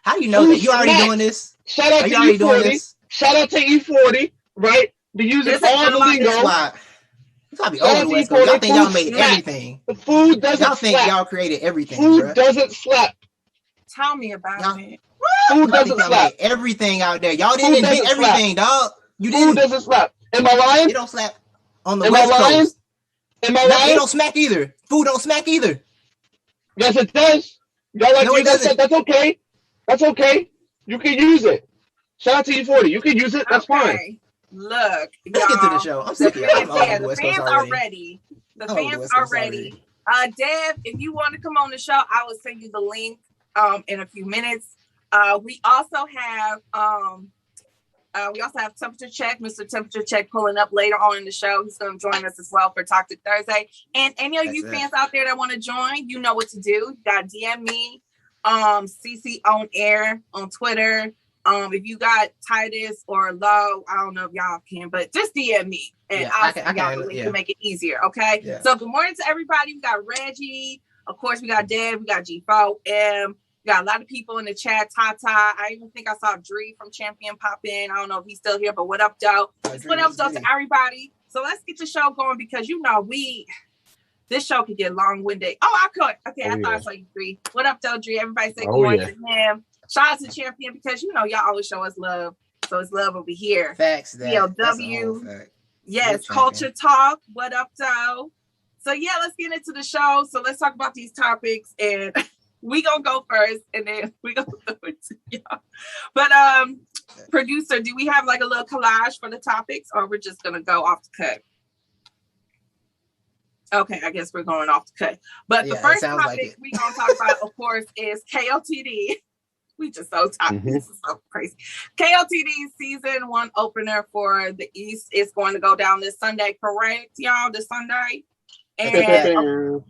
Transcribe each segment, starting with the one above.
How do you know that? You already doing this? Shout out to E40. Shout out to E40, right? Be using all the lingo. It's gotta be over the West Coast. Y'all think y'all made everything. The food doesn't y'all think y'all created everything. Food doesn't slap. Tell me about it. Food doesn't slap. Everything out there. Y'all didn't invent everything, dog. You didn't. Food doesn't slap. Am I lying? It don't slap on the West Coast. Am I lying? It don't smack either. Food don't smack either. Yes, it does. Y'all like you guys said that's okay. That's okay. You can use it. Shout out to E40. You can use it. That's fine. Look, let's get to the show. I'm sick of it. The fans are ready. The fans are ready. Dev, if you want to come on the show, I will send you the link in a few minutes. We also have Temperature Check, Mr. Temperature Check pulling up later on in the show. He's going to join us as well for Talk to Thursday. And any of you fans out there that want to join, you know what to do. You got to DM me, Cece on air on Twitter. If you got Titus or Lowe, I don't know if y'all can, but just DM me and I'll send y'all the link to make it easier. Okay. Yeah. So good morning to everybody. We got Reggie. Of course, we got Dad. We got G4M. We got a lot of people in the chat. Tata. I even think I saw Dre from Champion pop in. I don't know if he's still here, but what up, Joe? What up, Joe, to everybody? So let's get the show going because this show could get long-winded. Oh, I could. Okay, I thought I saw you, Dre. What up, Joe, Dre? Everybody say good morning to him. Shout out to Champion because y'all always show us love. So it's love over here. Facts. PLW. Yes, Culture Talk. What up, Joe? So yeah, let's get into the show. So let's talk about these topics and we gonna go first and then we gonna go into y'all. But producer, do we have like a little collage for the topics or we're just gonna go off the cut? Okay, I guess we're going off the cut. But the first topic we gonna talk about, of course, is KOTD. We just so tired. This is so crazy. KOTD season 1 opener for the East is going to go down this Sunday, correct, y'all? This Sunday. And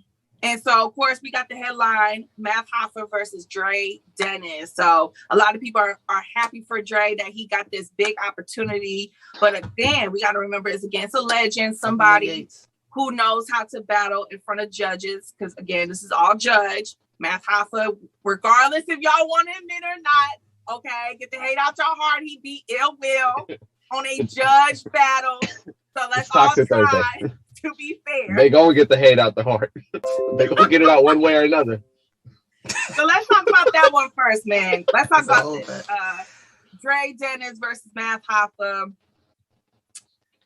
so, of course, we got the headline, Math Hoffa versus Dre Dennis. So a lot of people are happy for Dre that he got this big opportunity. But again, we got to remember it's against a legend, somebody who knows how to battle in front of judges. Because, again, this is all judge. Math Hoffa, regardless if y'all want to admit or not, okay, get the hate out your heart. He beat Ill Will on a judge battle. So let's all try to be fair. They gonna get the hate out the heart. They gonna get it out one way or another. So let's talk about that one first, man. Let's talk about this. Dre Dennis versus Math Hoffa.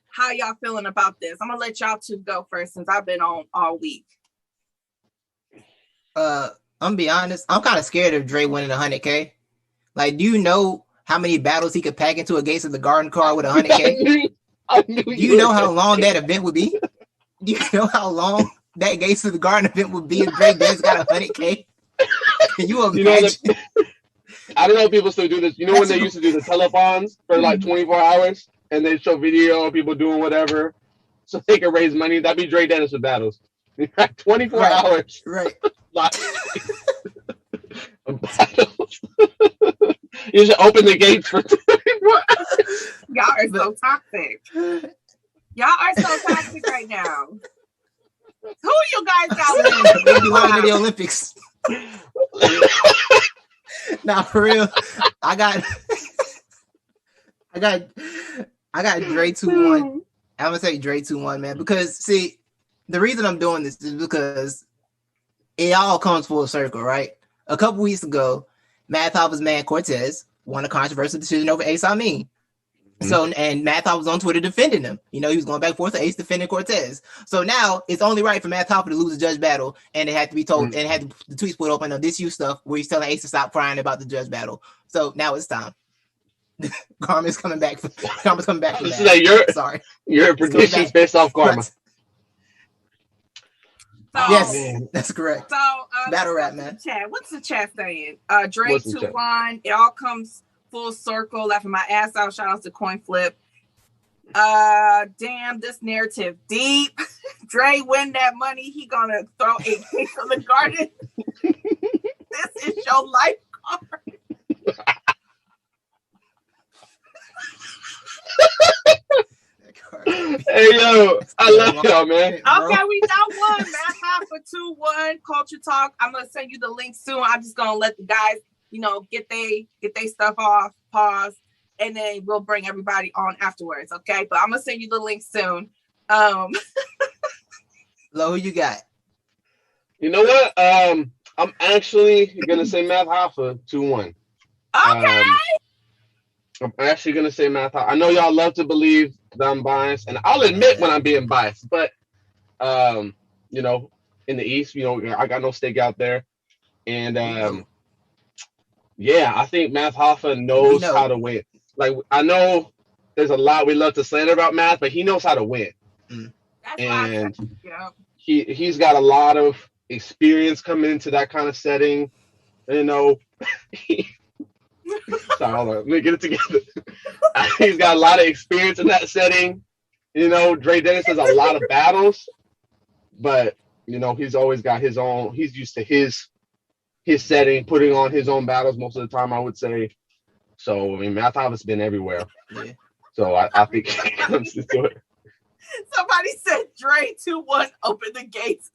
How y'all feeling about this? I'm gonna let y'all two go first since I've been on all week. I'm gonna be honest. I'm kind of scared of Dre winning 100K. Like, do you know how many battles he could pack into a Gates of the Garden card with 100K? Do you know how long that event would be? Do you know how long that Gates of the Garden event would be if Dre Dennis got 100K? Can you imagine? I don't know if people still do this. You know when they used to do the telethons for like 24 hours and they show video of people doing whatever so they can raise money? That'd be Dre Dennis with battles. 24 hours. Right. Battles. You should open the gates for 24 hours. Y'all are so toxic. Y'all are so toxic right now. Who you guys got winning? They belong to the Olympics. Nah, for real. I got Dre 2-1. I'm gonna say Dre 2-1, man. Because see, the reason I'm doing this is because it all comes full circle, right? A couple weeks ago, Math Hoffa's man Cortez won a controversial decision over Ace Amin. So, and Math Hoffa was on Twitter defending him. You know, he was going back and forth to Ace defending Cortez. So now it's only right for Math Hoffa to lose a judge battle, and it had to be told, and it had the tweet split open on this you stuff where he's telling Ace to stop crying about the judge battle. So now it's time. Karma's coming back. Karma's coming back. Your predictions based off karma. So, yes, that's correct. So battle rap, man. Chat. What's the chat saying? Dre 2-1. It all comes full circle. Laughing my ass out. Shout out to Coin Flip. Damn, this narrative deep. Dre win that money. He gonna throw a cake on the garden. This is your life card. Hey yo, I love y'all, man. Okay, we got one. Math Hoffa 2-1. Culture Talk. I'm gonna send you the link soon. I'm just gonna let the guys, get they stuff off, pause, and then we'll bring everybody on afterwards. Okay, but I'm gonna send you the link soon. Lowe, who you got? You know what? I'm actually gonna say Math Hoffa 2-1. Okay. I'm actually gonna say Math Hoffa. I know y'all love to believe that I'm biased, and I'll admit when I'm being biased. But in the East, I got no stake out there, and I think Math Hoffa knows how to win. Like, I know there's a lot we love to slander about Math, but he knows how to win, and he's got a lot of experience coming into that kind of setting. Sorry, hold on. Let me get it together. He's got a lot of experience in that setting. Dre Dennis has a lot of battles, but he's always got his own. He's used to his setting, putting on his own battles most of the time, I would say. So, Math Hoffa's been everywhere. Yeah. So I think he comes to it. Somebody said Dre 2-1, open the gates.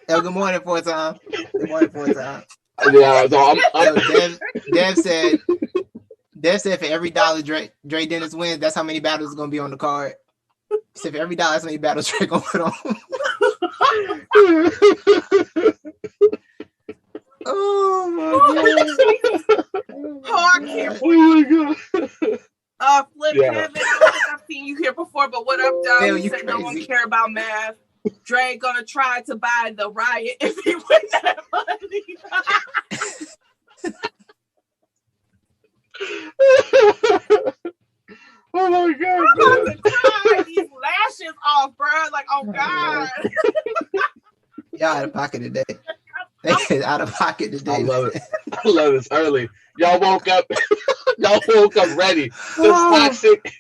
Yo, good morning, 4-time. Good morning, 4-time. Yeah, so Dev said for every dollar Dre Dennis wins, that's how many battles is gonna be on the card. He said for every dollar, that's how many battles Dre gonna put on. Oh my god! Flip Kevin, I don't think I've seen you here before, but what up, dog? You said no one care about Math. Dre gonna try to buy the riot if he win that money. Oh my god! I'm about to cry. These lashes off, bro. Like, oh god. Y'all out of pocket today. Out of pocket today. I love it. I love this early. Y'all woke up ready. This toxic.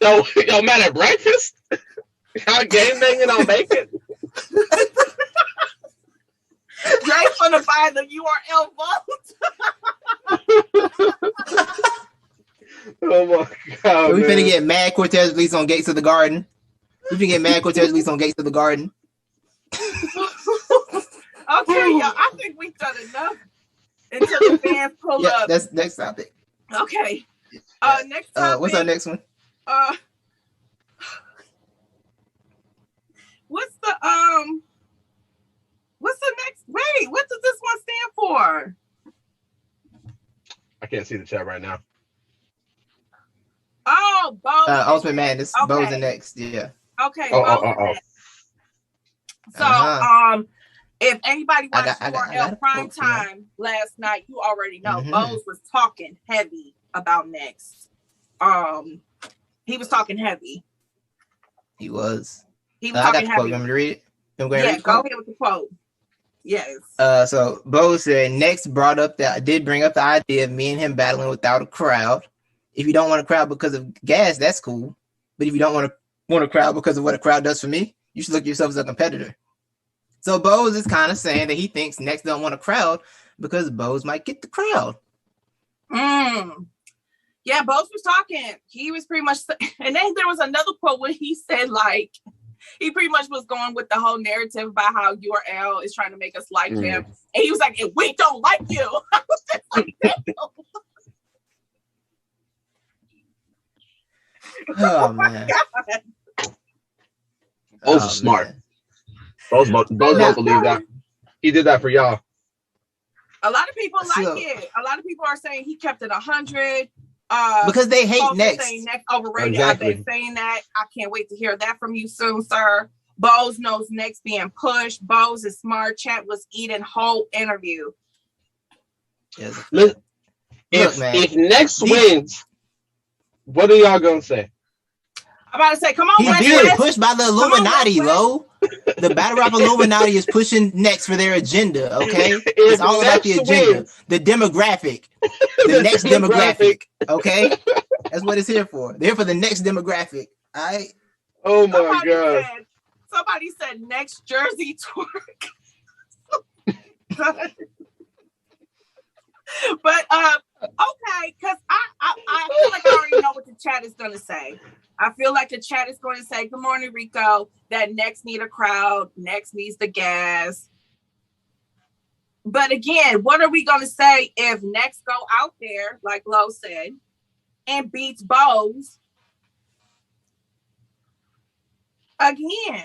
Yo, man, at breakfast? Y'all game banging on bacon? Drake's gonna buy the URL vote. Oh my god. We finna get Mad Cortez released on Gates of the Garden. We finna get Mad Cortez released on Gates of the Garden. Okay, y'all. I think we've done enough until the fans pull up. That's next topic. Okay. Next topic. What's our next one? What's the next? Wait, what does this one stand for? I can't see the chat right now. Oh, Boze. Ultimate Madness. Okay. Boze next. Yeah. Okay. Boze next. So, if anybody watched URL Prime Time last night, you already know Boze was talking heavy about next. He was talking heavy. He was. He was talking heavy. You want me to read it? Go ahead with the quote. Yes. So Boze said, next did bring up the idea of me and him battling without a crowd. If you don't want a crowd because of gas, that's cool. But if you don't want a crowd because of what a crowd does for me, you should look at yourself as a competitor. So Boze is kind of saying that he thinks next don't want a crowd because Boze might get the crowd. Yeah, Boze was talking. He was pretty much, and then there was another quote where he said, like, he pretty much was going with the whole narrative about how URL is trying to make us like him. And he was like, and we don't like you. I was just like, damn. Oh man. Boze is smart. Boze won't believe that. He did that for y'all. A lot of people like it. A lot of people are saying he kept it 100. Because they hate next. Saying next overrated. Exactly. I've been saying that. I can't wait to hear that from you soon, sir. Boze knows next being pushed. Boze is smart. Chat was eating whole interview. Yes. If next wins, what are y'all gonna say? I'm about to say, come on, he's being pushed by the Illuminati, Lowe. The Battle Rap Illuminati is pushing next for their agenda, okay? It's all about the agenda. The demographic. The next demographic, okay? That's what it's here for. They're here for the next demographic, all right? Oh, my God. Somebody said next Jersey twerk. But Okay, because I feel like I already know what the chat is going to say. I feel like the chat is going to say, good morning, Rico, that next need a crowd, next needs the gas. But again, what are we going to say if next go out there, like Lowe said, and beats Boze again?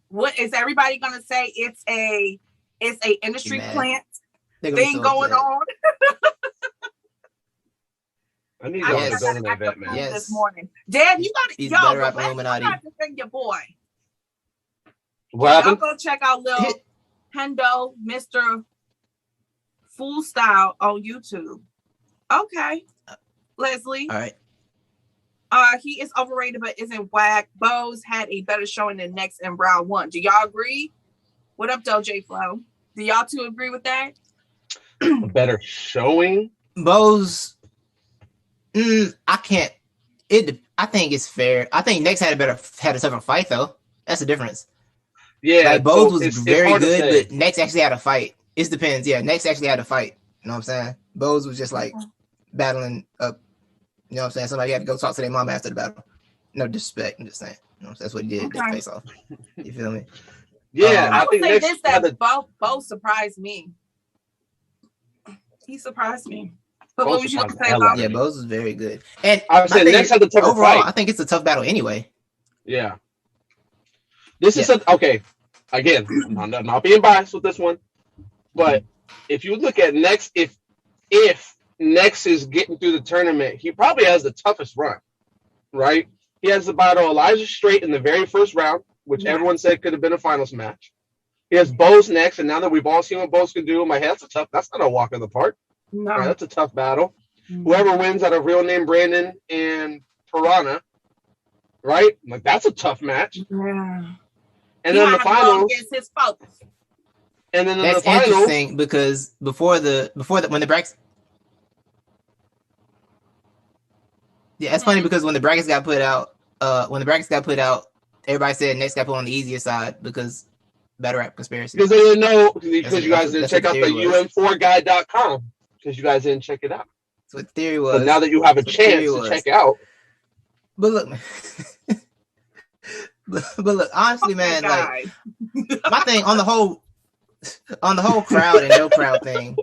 What is everybody going to say? It's a industry plant thing going on. I need y'all to go to the event, man. Yes. This morning, Dad, you got to defend your boy. What happened? Y'all go check out Lil Hendo, Mr. Fool Style on YouTube. Okay, Leslie. All right. He is overrated, but isn't whack. Boze had a better showing than next in round one. Do y'all agree? What up, Doja Flo? Do y'all two agree with that? A better showing? Boze. I can't. I think it's fair. I think Next had a tougher fight though. That's the difference. Yeah, like Boze was very good, but Next actually had a fight. It depends. Yeah, Next actually had a fight. You know what I'm saying? Boze was just like battling up. You know what I'm saying? Somebody had to go talk to their mom after the battle. No disrespect. I'm just saying. You know, that's what he did. Okay. Face off. You feel me? Yeah, I would say this that Boze surprised me. He surprised me. But what was you going to say about? Yeah, Boze was very good. And I was saying Next had the tougher overall, fight. I think it's a tough battle anyway. Yeah. This is okay. Again, I'm not being biased with this one, but if you look at Next, if Next is getting through the tournament, he probably has the toughest run, right? He has to battle Elijah Straight in the very first round, which everyone said could have been a finals match. He has Boze next, and now that we've all seen what Boze can do, in my head, that's not a walk in the park. No. Right, that's a tough battle. Whoever wins out of Real Name Brandon and Piranha, right? Like that's a tough match. Yeah. And then the finals. His focus. And then that's the finals, interesting because before the when the brackets. Yeah, it's funny because when the brackets got put out, everybody said Next got put on the easier side because Battle Rap Conspiracy. Because they didn't know, because you guys didn't check out the um4guide.com because you guys didn't check it out. That's what the theory was. But now that you have a chance to check out. But look, but look, honestly, man, like my thing on the whole crowd and no crowd thing,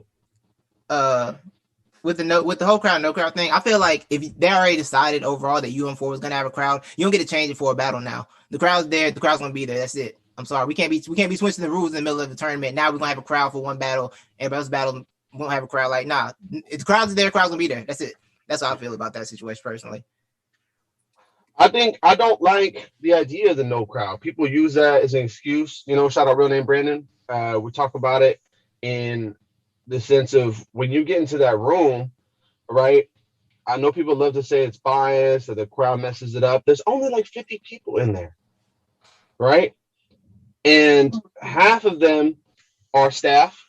with the whole crowd, no crowd thing, I feel like if they already decided overall that UM4 was gonna have a crowd, you don't get to change it for a battle now. The crowd's there, the crowd's gonna be there. That's it. I'm sorry, we can't be switching the rules in the middle of the tournament. Now we're gonna have a crowd for one battle, everybody else battle won't have a crowd. Like, nah, if the crowd's there, the crowd's gonna be there. That's it. That's how I feel about that situation personally. I don't like the idea of the no crowd. People use that as an excuse. You know, shout out Real Name Brandon. We talk about it in the sense of when you get into that room, right? I know people love to say it's biased or the crowd messes it up. There's only like 50 people in there, right? And half of them are staff,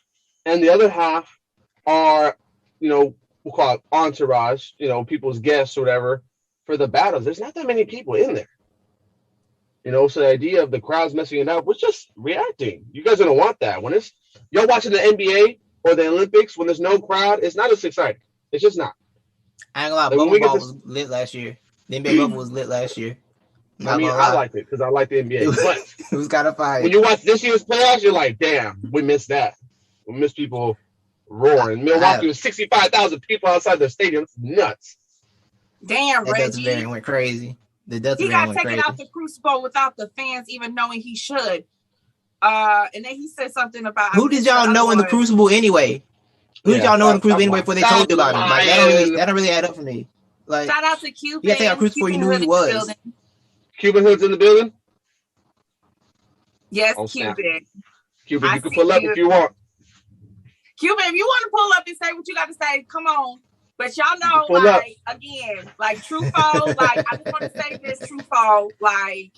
and the other half are, you know, we'll call it entourage, you know, people's guests or whatever for the battles. There's not that many people in there. You know, so the idea of the crowds messing it up was just reacting. You guys don't want that. When you're watching the NBA or the Olympics, when there's no crowd, it's not as exciting. It's just not. I ain't gonna lie, Bubble Ball was lit last year. The NBA Bubble was lit last year. I mean, I liked it because I like the NBA. But it was kind of fire. When you watch this year's playoffs, you're like, damn, we missed that. We missed people roaring. Milwaukee was 65,000 people outside the stadium. It's nuts. Damn, Reggie. Delta variant went crazy. The Delta he got variant went taken crazy. out the Crucible without the fans even knowing he should. And then he said something about who did y'all know in the Crucible anyway? Who did y'all know in the Crucible anyway before they told you about him? Like that don't really add up for me. Like, shout out to Cuban. You gotta take out Crucible before you knew who he was. Cuban Hood's in the building? Yes, Cuban. Cuban, you can pull up if you want. Cuban, if you want to pull up and say what you got to say, come on. But y'all know, like, again, like, Truffaut, like, I just want to say this, Truffaut, like,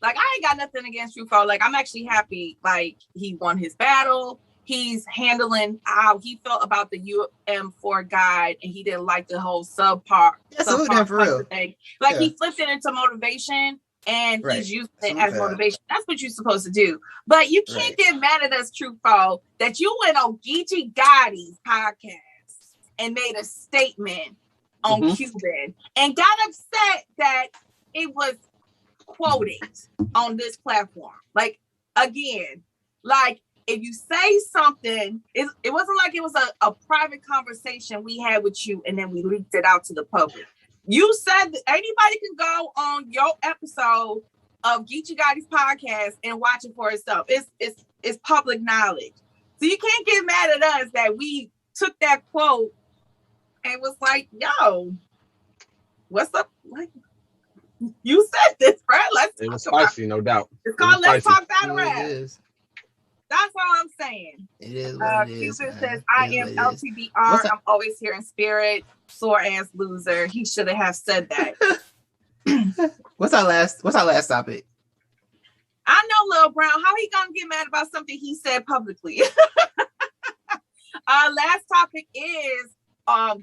I ain't got nothing against Truffaut. Like, I'm actually happy, like, he won his battle. He's handling how he felt about the UM4 guide, and he didn't like the whole subpar for real. thing. Like, he flipped it into motivation, and he's using it as motivation. That's what you're supposed to do. But you can't get mad at us, Truffaut, that you went on Geechee Gotti's podcast and made a statement on Cuban and got upset that it was quoted on this platform. Like, again, like if you say something, it wasn't like it was a private conversation we had with you and then we leaked it out to the public. You said that anybody can go on your episode of Geechee Gotti's podcast and watch it for itself. It's public knowledge. So you can't get mad at us that we took that quote and was like, yo, what's up? Like, you said this, bro. It was spicy, no doubt. It's called Let's Talk Battle Rap. That's all I'm saying. It is what it is. Cuban says, I am LTBR. I'm always here in spirit. Sore ass loser. He shouldn't have said that. What's our last topic? I know Lil Brown. How he gonna get mad about something he said publicly? Last topic is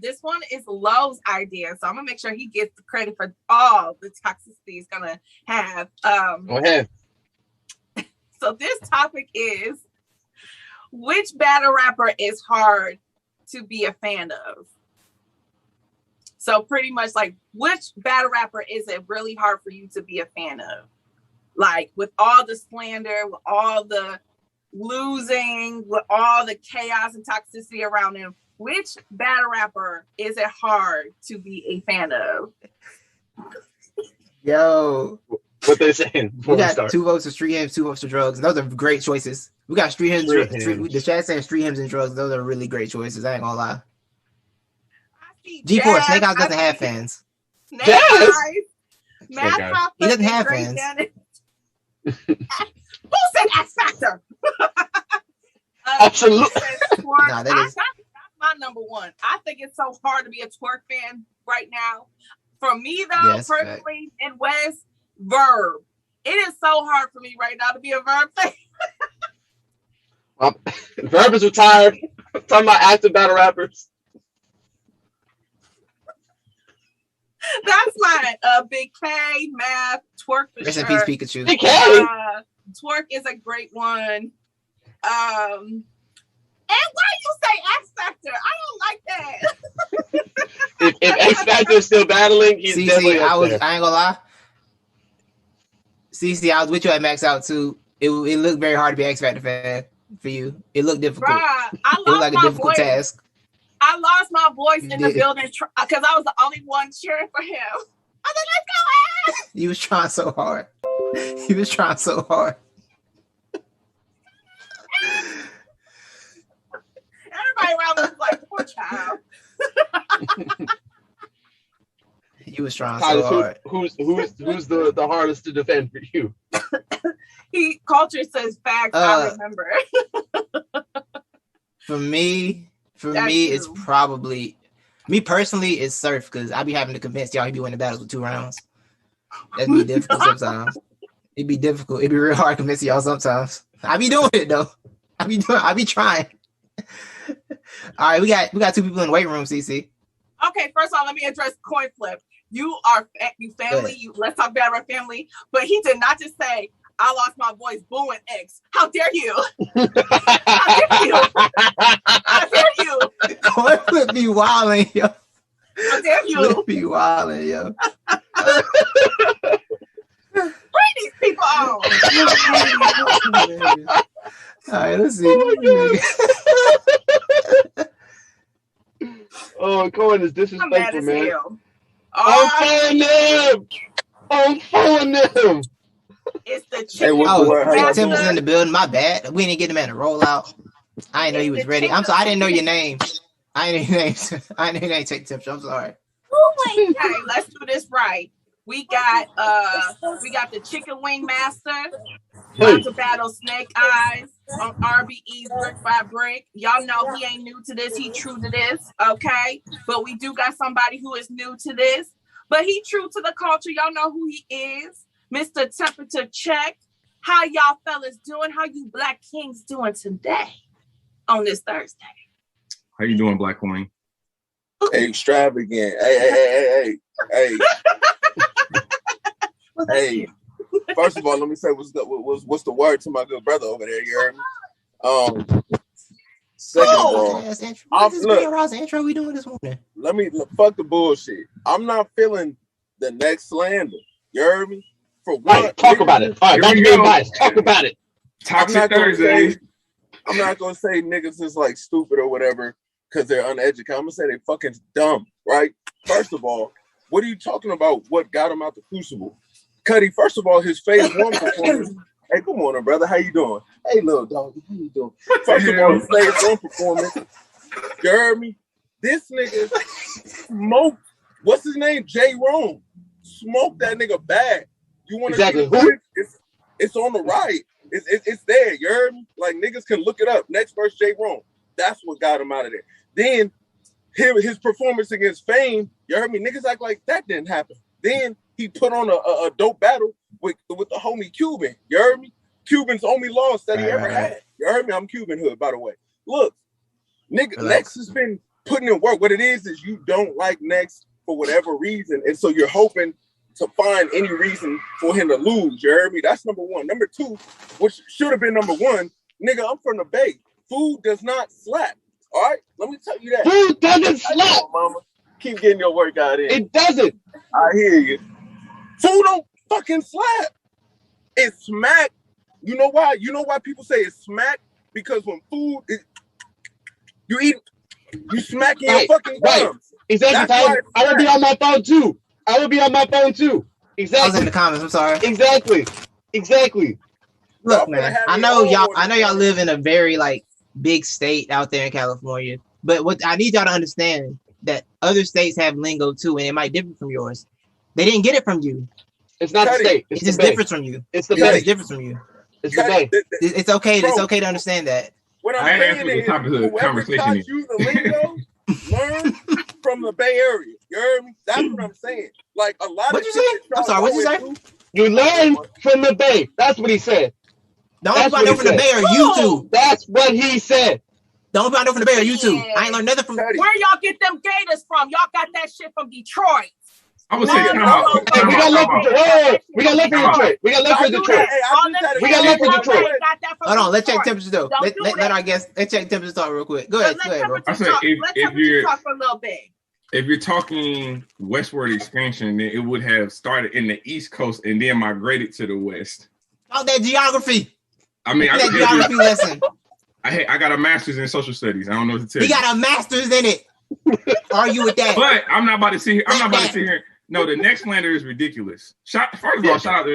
this one is Lowe's idea, so I'm gonna make sure he gets the credit for all the toxicity he's gonna have. Go ahead. So this topic is, which battle rapper is hard to be a fan of? So pretty much like, which battle rapper is it really hard for you to be a fan of? Like, with all the slander, with all the losing, with all the chaos and toxicity around him, which battle rapper is it hard to be a fan of? Yo. What they saying? We got 2 votes for street hymns, 2 votes for drugs. And those are great choices. We got street hymns. The chat saying street hymns and drugs. Those are really great choices. I ain't gonna lie. G4, Snake Eyes doesn't have fans. Snake Eyes. He doesn't have fans. Who said X Factor? Absolutely. That's my number one. I think it's so hard to be a twerk fan right now. For me, though, personally, in West, Verb. It is so hard for me right now to be a Verb fan. Verb is retired. I'm talking about active battle rappers. That's mine. Big K, Math, Twerk for Rest sure. in peace, Pikachu. Big K. Twerk is a great one. And why you say X Factor? I don't like that. if X Factor is still battling, he's Cece, definitely up I there. ain't gonna lie. Cece, I was with you at Max Out too. It looked very hard to be X Factor fan for you. It looked difficult. Bruh, It looked like a difficult task. I lost my voice in the building because I was the only one cheering for him. I was like, let's go ahead. He was trying so hard. He was trying so hard. Everybody around me was like, poor child. He was trying Titus, so hard. Who's the hardest to defend for you? Culture says facts. I remember. For me, it's probably me personally. It's Surf because I be having to convince y'all he be winning battles with 2 rounds. That'd be difficult sometimes. It'd be difficult. It'd be real hard convincing y'all sometimes. I be doing it though. I be trying. All right, we got 2 people in the weight room. Cece. Okay, first of all, let me address coin flip. You family. Let's talk about our family. But he did not just say, I lost my voice booing X. How dare you? How dare you? How dare you? Coin flip be wildin', yo. How dare you? Flip be wildin', yo. Bring these people on. All right, let's see. Oh, Cohen is disrespectful, man. Hell. I'm pulling them. It's the chicken. Temp is in the building. My bad. We didn't get him at a rollout. I didn't know he was ready. I'm sorry. I didn't know your name. I didn't know your name. Take Temp. I'm sorry. Okay, let's do this right. We got the chicken wing master. About to battle Snake Eyes on RBE's Brick by Brick. Y'all know he ain't new to this. He true to this, okay? But we do got somebody who is new to this. But he true to the culture. Y'all know who he is. Mr. Temperature Check. How y'all fellas doing? How you Black Kings doing today on this Thursday? How you doing, Black Queen? Extravagant. Hey. Hey. First of all, let me say what's the word to my good brother over there. You heard me? Second of Oh, all, what is this Grand Ross intro we doing this morning? let me fuck the bullshit. I'm not feeling the next slander. You heard me? For one, Right, talk about it. All right, back to being biased. Talk about it. Toxic Thursday. I'm not gonna say niggas is like stupid or whatever because they're uneducated. I'm gonna say they fucking dumb, right? First of all, what are you talking about? What got him out the crucible? Cuddy, first of all, his phase one performance. Hey, good morning, brother. How you doing? Hey, little dog. How you doing? First of all, his phase one performance. You heard me? This nigga smoked. What's his name? J. Rome. Smoked that nigga bad. You want to Exactly. see it's on the right. It's there. You heard me? Like niggas can look it up. Next verse, J. Rome. That's what got him out of there. Then his performance against Fame. You heard me? Niggas act like that didn't happen. Then he put on a dope battle with the homie Cuban. You heard me? Cuban's only loss that he ever had. You heard me? I'm Cuban hood, by the way. Look, nigga, Next has been putting in work. What it is you don't like Next for whatever reason, and so you're hoping to find any reason for him to lose. You heard me? That's number one. Number two, which should have been number one, nigga, I'm from the Bay. Food does not slap. All right? Let me tell you that. Food doesn't slap. Mama. Keep getting your workout in. It doesn't. I hear you. Food don't fucking slap. It's smack. You know why? You know why people say it's smack? Because when food is, you eat, you smacking your fucking gums. Exactly. I would be on my phone too. Exactly. I was in the comments. I'm sorry. Exactly. Look, man. I know y'all live in a very like big state out there in California, but what I need y'all to understand that other states have lingo too, and it might differ from yours. They didn't get it from you. It's not the state. It's just different from you. It's the Bay. It's different from you. It's the Bay. It's okay. It's okay to understand that. What I'm saying is, whoever taught you the lingo, learn from the Bay Area. You heard me? That's what I'm saying. Like a lot What'd of you say? I'm sorry. What'd you say? You learn from the Bay. That's what he said. The only people I know from the Bay are you two. That's what he said. The only people I know from the Bay are you two. I ain't learned nothing from. Where y'all get them gators from? Y'all got that shit from Detroit. I would say, we got love for Detroit. We got love for Detroit. Hold on, let's check temperatures though. Let our guests check temperatures talk real quick. Go ahead, bro. I said if you're talk for a little bit. If you're talking westward expansion, then it would have started in the East Coast and then migrated to the West. Oh, that geography. I mean, that geography lesson. I got a master's in social studies. I don't know what to tell you. He got a master's in it. Argue with that. But I'm not about to sit here. No, the next slander is ridiculous. First of all, shout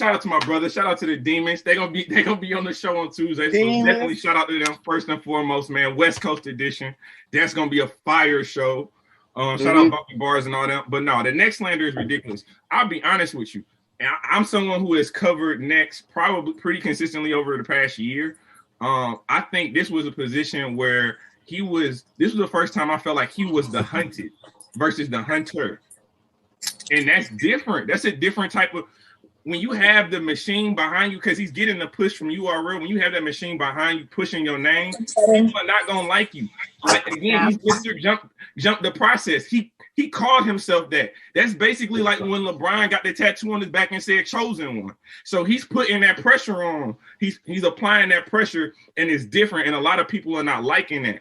out to my brother. Shout out to the Demons. They gonna be on the show on Tuesday. So definitely shout out to them first and foremost, man. West Coast edition. That's gonna be a fire show. Shout out Bucky Bars and all that. But no, the next slander is ridiculous. I'll be honest with you. I'm someone who has covered Next probably pretty consistently over the past year. I think this was a position where this was the first time I felt like he was the hunted versus the hunter. And that's different. That's a different type of, when you have the machine behind you, because he's getting the push from URL, when you have that machine behind you pushing your name, people are not going to like you. But again, he's Mr. Jump the process. He called himself that. That's basically like when LeBron got the tattoo on his back and said chosen one. So he's putting that pressure on. He's applying that pressure, and it's different, and a lot of people are not liking that.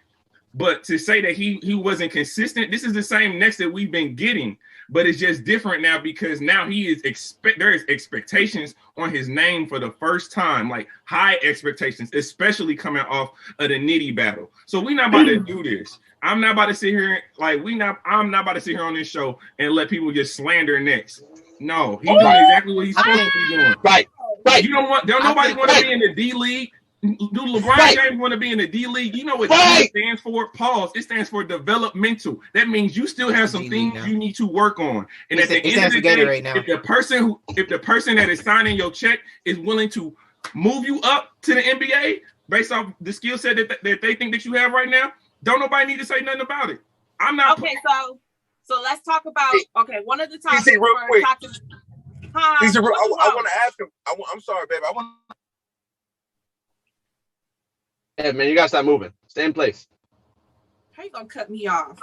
But to say that he wasn't consistent, this is the same Next that we've been getting, but it's just different now because now there is expectations on his name for the first time, like high expectations, especially coming off of the Nitty battle. So we're not about to do this. I'm not about to sit here I'm not about to sit here on this show and let people just slander Next. No, he's doing exactly what he's supposed to be doing. Right. Nobody want to be in the D League. Do LeBron James want to be in the D League? You know what D stands for? Pause. It stands for developmental. That means you still have some things you need to work on. And at the end of the day, if the person that is signing your check is willing to move you up to the NBA based off the skill set that they think that you have right now, don't nobody need to say nothing about it. I'm not. Okay, so let's talk about one of the topics. Cece, real quick. I want to ask him. I'm sorry, baby. Hey, man, you gotta stop moving. Stay in place. How you gonna cut me off?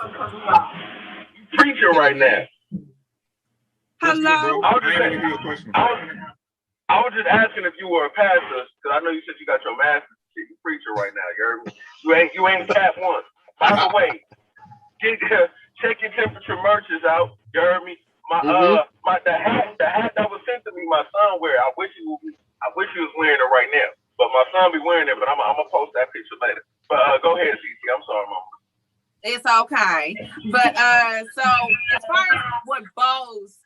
Preacher right now. Hello. I was just asking if you were a pastor, because I know you said you got your master's. You preacher right now. You heard me? You ain't fat once. By the way, check your temperature merches out. You heard me? The hat that was sent to me, my son wear. I wish he was wearing it right now. But my son be wearing it, but I'm gonna post that picture later. But go ahead, Cece. I'm sorry, Mama. It's okay. But so as far as what Boze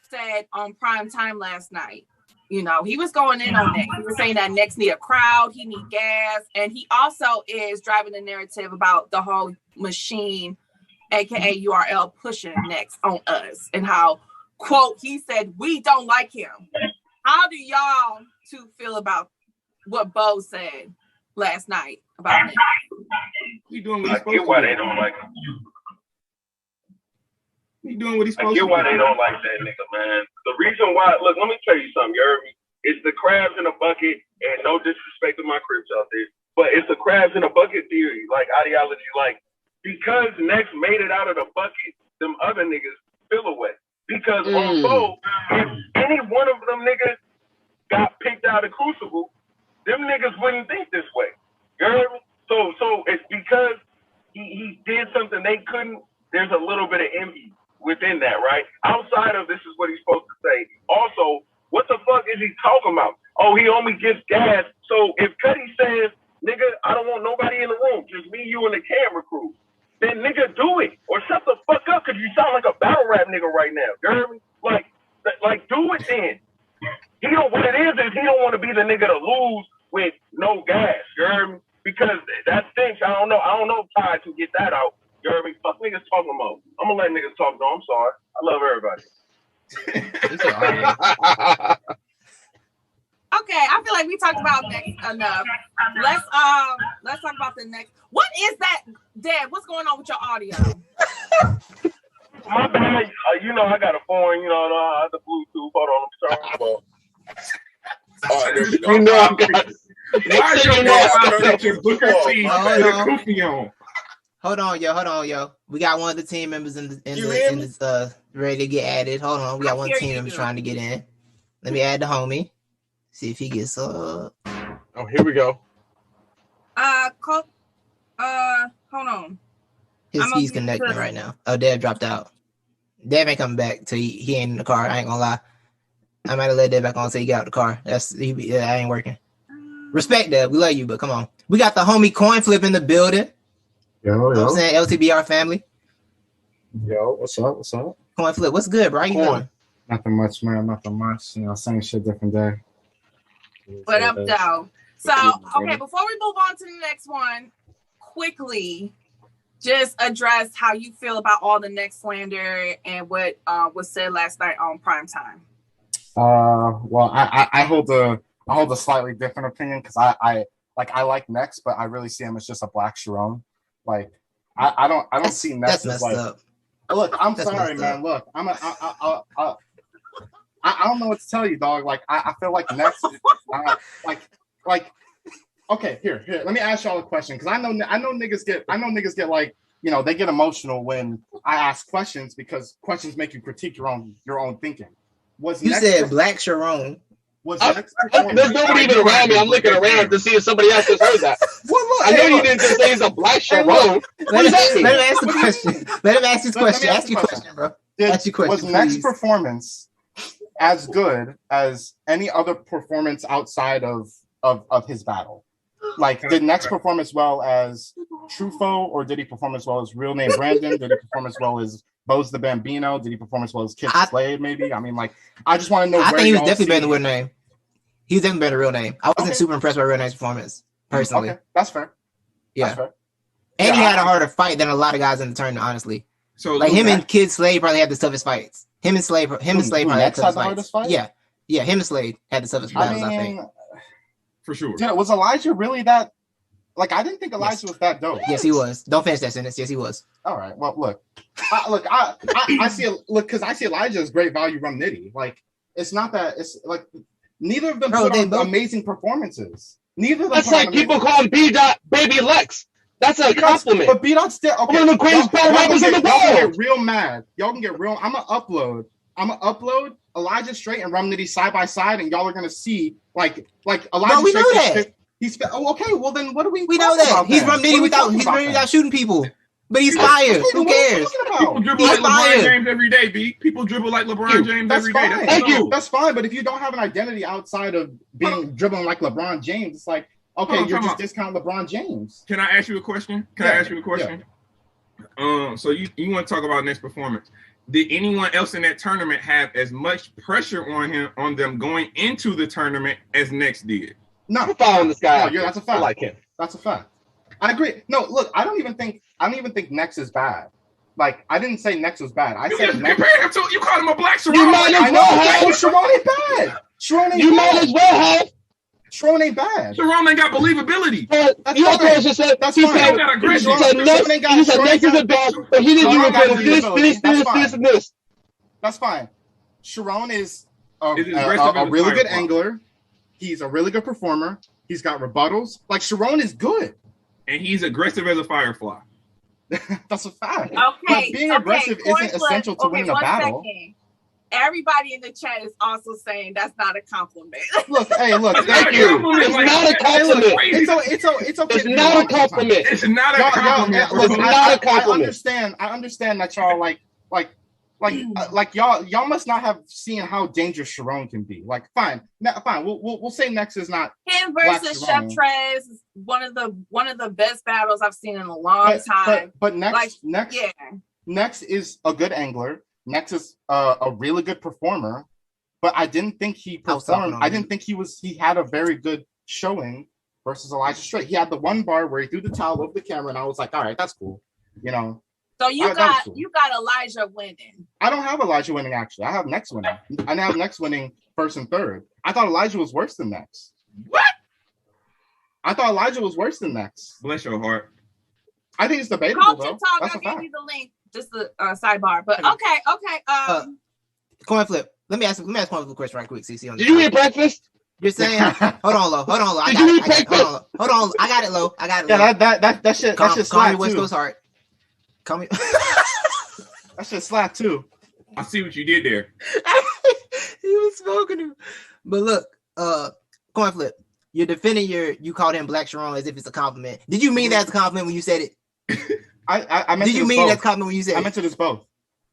said on prime time last night, you know, he was going in on Next. He was saying that Next need a crowd, he need gas, and he also is driving the narrative about the whole machine, aka URL, pushing Next on us, and how, quote, he said we don't like him. How do y'all two feel about what Boze said last night about Next? He doing what he's supposed to do. I get why they don't like him. He doing what he's supposed to do. I get why they don't like that nigga, man. The reason why, look, let me tell you something, you heard me? It's the crabs in a bucket, and no disrespect to my Crips out there, but it's the crabs in a bucket theory, like ideology, like, because Next made it out of the bucket, them other niggas feel away. Because although if any one of them niggas got picked out of Crucible, them niggas wouldn't think this way. You heard me? So it's because he did something they couldn't. There's a little bit of envy within that, right? Outside of this is what he's supposed to say. Also, what the fuck is he talking about? Oh, he only gives gas. So if Cuddy says, nigga, I don't want nobody in the room, just me, you, and the camera crew, then nigga, do it. Or shut the fuck up, because you sound like a battle rap nigga right now. You heard me? Like do it then. He don't, what it is he don't want to be the nigga to lose with no gas. You heard me? Because that stinks. I don't know if Ty can get that out. You heard me? Fuck niggas talking about. I'm gonna let niggas talk though. I'm sorry. I love everybody. Okay, I feel like we talked about Next enough. Let's talk about the next. What is that, Dad? What's going on with your audio? My bad. You know I got a phone. You know the Bluetooth. Hold on, I'm sorry. All right, there we go. You know I got. Why is your mom taking Booker T with a goofy on? Hold on, yo. We got one of the team members in this ready to get added. Hold on, we got one team member trying to get in. Let me add the homie. See if he gets up. Oh, here we go. Hold on. He's connecting right now. Oh, Dad dropped out. Dad ain't coming back till he ain't in the car. I ain't gonna lie. I might have let Dad back on till he got out the car. I ain't working. Respect that. We love you, but come on. We got the homie Coin Flip in the building. Yo. You know what I'm saying? LTBR family. Yo, what's up? Coin Flip, what's good, bro? How you doing? Nothing much, man. Nothing much. You know, same shit, different day. What up, though? So, okay, before we move on to the next one, quickly, just address how you feel about all the Next slander and what was said last night on primetime. Well, I hold a slightly different opinion because I like Next, but I really see him as just a black Sharon. Like I don't see Next as like. Up. Look, I'm sorry, man. Look, I don't know what to tell you, dog. Like I feel like Next, like. Okay, here. Let me ask y'all a question because I know niggas get like, you know, they get emotional when I ask questions because questions make you critique your own thinking. You said black Sharon. There's nobody even around me. I'm looking around to see if somebody else has heard that. I know you didn't just say it's a black Sharon. What does that mean? Let him ask the question. Let him ask his question. Ask your question, bro. Ask your question. Was Next performance as good as any other performance outside of his battle? Like, did Next perform as well as Truffaut, or did he perform as well as real name Brandon? Did he perform as well as Boze the Bambino? Did he perform as well as Kid Slade? Maybe. I mean, like, I just want to know. I think he was definitely better than real name. He was definitely better than real name. I wasn't super impressed by real name's performance personally. Okay, that's fair. Yeah, that's fair. And he had a harder fight than a lot of guys in the tournament, honestly. So like him and Kid Slade probably had the toughest fights. Him and Slade probably had the toughest fights. Yeah, him and Slade had the toughest battles, I think. For sure. Yeah, was Elijah really that? Like, I didn't think Elijah was that dope. Yes, he was. Don't finish that sentence. Yes, he was. All right. Well, look, I see Elijah as great value from Nitty. Like, it's not that. It's like neither of them put on amazing performances. Neither of them. That's like people calling B-Dot Baby Lex. That's a compliment. But B-Dot's still okay. One of the greatest battle rappers in the world. Y'all can get real mad. Y'all can get real. I'm gonna upload Elijah Straight and Rum Nitty side by side, and y'all are gonna see like Elijah. Bro, we know that. Okay. Well, then what do we? We know that he's Rum Nitty without shooting people. But he's fire. Who cares? People dribble like LeBron James every day, B. People dribble like LeBron James every day. That's fine. But if you don't have an identity outside of being dribbling like LeBron James, it's like, okay, you're just discounting LeBron James. Can I ask you a question? So you want to talk about next performance? Did anyone else in that tournament have as much pressure on them going into the tournament as Next did? No, I'm following this guy. No, that's a fact. I like him. That's a fact. I agree. No, look, I don't even think Next is bad. Like, I didn't say Next was bad. I said Next. You called him a black Sharon. You might as well have. Sharon ain't bad. Might as well have. Sharon ain't bad. Sharon ain't got believability. You also just said that's he fine. He said Next is a bad, but he didn't even put this, and this. That's fine. Sharon is a really good angler. He's a really good performer. He's got rebuttals. Like, Sharon is good. And he's aggressive as a firefly. That's a fact. Okay. But being aggressive isn't essential to winning a battle. Second. Everybody in the chat is also saying that's not a compliment. Look, thank you. It's not a compliment. It's okay. It's not a compliment. It's not a compliment. It's not a compliment. I understand that y'all like y'all must not have seen how dangerous Sharon can be. Like, fine. We'll say Next is not him versus Chef Trez is one of the best battles I've seen in a long time. But Next is a good angler. Next is a really good performer. But I didn't think he performed. I didn't think he had a very good showing versus Elijah Strait. He had the one bar where he threw the towel over the camera, and I was like, all right, that's cool. You know. So you got Elijah winning. I don't have Elijah winning, actually. I have Next winning. I have Next winning first and third. I thought Elijah was worse than Next. What? I thought Elijah was worse than Next. Bless your heart. I think it's debatable, Culture Talk, I gave you the link. Just the sidebar. But okay. Coin flip. Let me ask Coin flip question right quick, Cece. Did you eat breakfast? You're saying, hold on, Lowe. I got it, Lowe. Yeah, that shit call me West Coast Heart. Call me. That shit slap too. I see what you did there. He was smoking. But look, coin flip. You're defending you called him Black Sharon as if it's a compliment. Did you mean that as a compliment when you said it? I meant Did you mean that compliment when you said it? I meant it as both.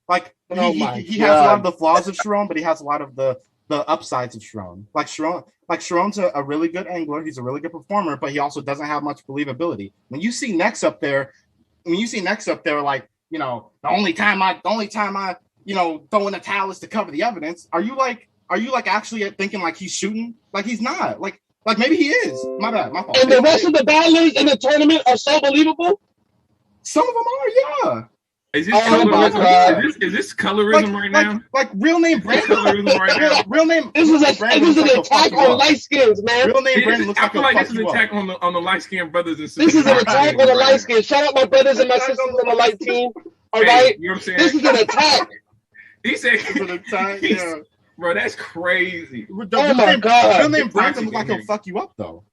Like, he has a lot of the flaws of Sharon, but he has a lot of the upsides of Sharon. Like Sharon's a really good angler. He's a really good performer, but he also doesn't have much believability. When you see Next up there, like, you know, the only time I you know, throw in the towel is to cover the evidence. Are you actually thinking like he's shooting? Like, he's not. Like maybe he is. My bad. My fault. And the rest of the battlers in the tournament are so believable. Some of them are, yeah. Is this colorism right now? Like real name Brandon. Real name. This is an attack on light skins, man. Real name Brandon looks like this is an attack on the light skinned brothers and sisters. This is an attack on the light skins. Shout out my brothers and my sisters on the light team. All right, you know what I'm saying? This is an attack. He said it's an attack. Yeah. Bro, that's crazy. Oh my god. Real name Brandon looks like he'll fuck you up though,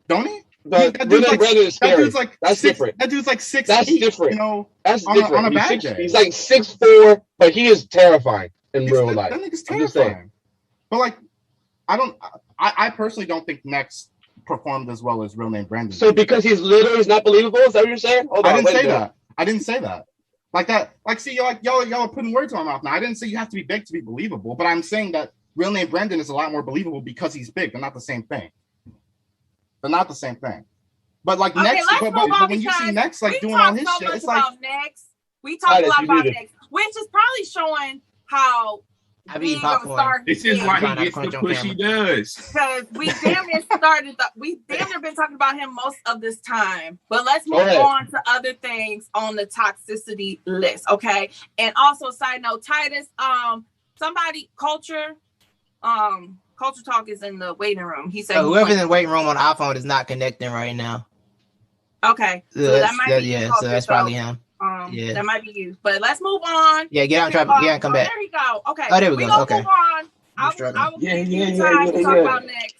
don't he? That dude's like that's different. That dude's like 6'8". That's different. You know, that's different. On a bad day. He's like 6'4", but he is terrifying in real life. That nigga's terrifying. But like, I personally don't think Next performed as well as real name Brandon. So because he's little, he's not believable. Is that what you're saying? I didn't say that. Like that. Like, see, y'all are putting words in my mouth now. I didn't say you have to be big to be believable, but I'm saying that real name Brandon is a lot more believable because he's big. They're not the same thing. But like, Next, but when you see Next like doing all his shit, it's like Next. We talk a lot about Next, which is probably showing how being a star. This is why he gets the push he does. Because we damn near been talking about him most of this time. But let's move on to other things on the toxicity list, okay? And also, side note, Titus, Culture Talk is in the waiting room. He said whoever's in the waiting room on the iPhone is not connecting right now. Okay. So that might be so that's probably him. That might be you. But let's move on. Yeah, get out and try and come back. There we go. Okay. Oh, there we go. Okay. Move on. I will give you time to talk about Next.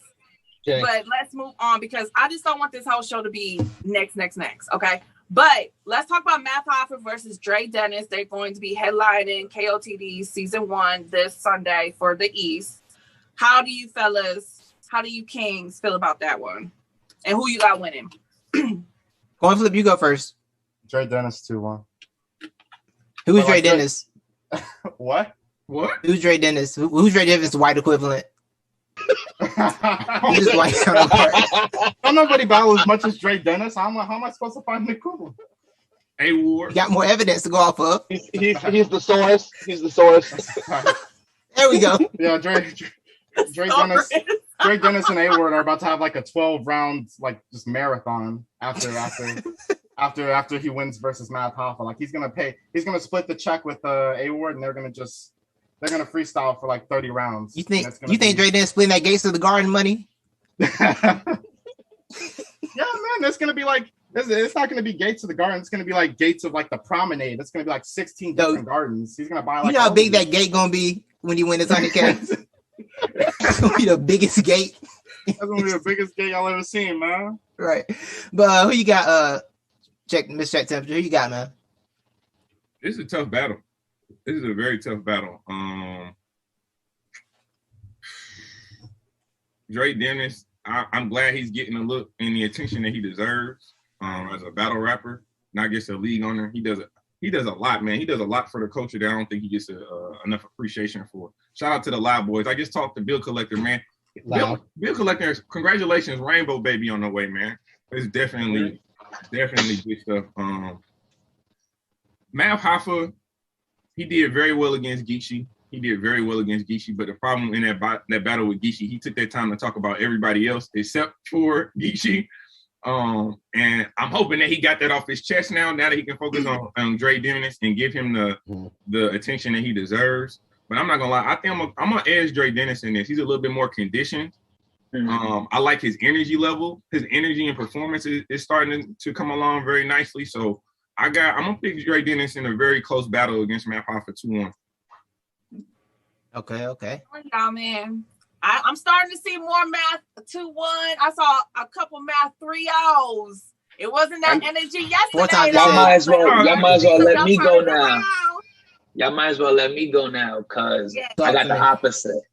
Okay. But let's move on because I just don't want this whole show to be next. Okay. But let's talk about Math Hoffa versus Dre Dennis. They're going to be headlining KOTD season 1 this Sunday for the East. How do you fellas, how do you kings feel about that one? And who you got winning? Coin flip, you go first. Dre Dennis 2-1. Who's Dre Dennis? What? Who's Dre Dennis? Who's Dre Dennis' white equivalent? He's just white counterpart. Don't nobody battle as much as Dre Dennis. How am I supposed to find an equivalent? A-Ward. Got more evidence to go off of. He's the source. He's the source. There we go. Yeah, Dre Dennis and A-Ward are about to have like a 12-round like just marathon after he wins versus Math Hoffa. Like he's gonna split the check with A-Ward, and they're gonna freestyle for like 30 rounds. You think Dre Dennis splitting that Gates of the Garden money? Yeah, man, it's gonna be like it's not gonna be Gates of the Garden. It's gonna be like Gates of like the Promenade. It's gonna be like 16 different gardens. He's gonna buy like. You know how big that gate gonna be when you win his 100K? It's gonna be the biggest gate. That's gonna be the biggest gate y'all ever seen, man. Right, but who you got? Check temperature. Who you got, man? This is a tough battle. This is a very tough battle. Dre Dennis, I'm glad he's getting a look and the attention that he deserves as a battle rapper, not just a league owner. He does a lot, man. He does a lot for the culture that I don't think he gets enough appreciation for. Shout out to the Lowe boys. I just talked to Bill Collector, man. Bill Collector, congratulations, Rainbow Baby on the way, man. It's definitely good stuff. Math Hoffa, he did very well against Geechee. But the problem in that battle with Geechee, he took that time to talk about everybody else except for Geechee. And I'm hoping that he got that off his chest now that he can focus on Dre Dennis and give him the attention that he deserves. But I'm not gonna lie, I think I'm gonna edge Dre Dennis in this. He's a little bit more conditioned. I like his energy level. His energy and performance is starting to come along very nicely. So I'm gonna pick Dre Dennis in a very close battle against Math Hoffa 2-1. Okay. Y'all, man. I'm starting to see more Math 2-1. I saw a couple Math 3-0s. It wasn't that energy yesterday. Y'all might as well let me go now. Y'all might as well let me go now, because I got the opposite.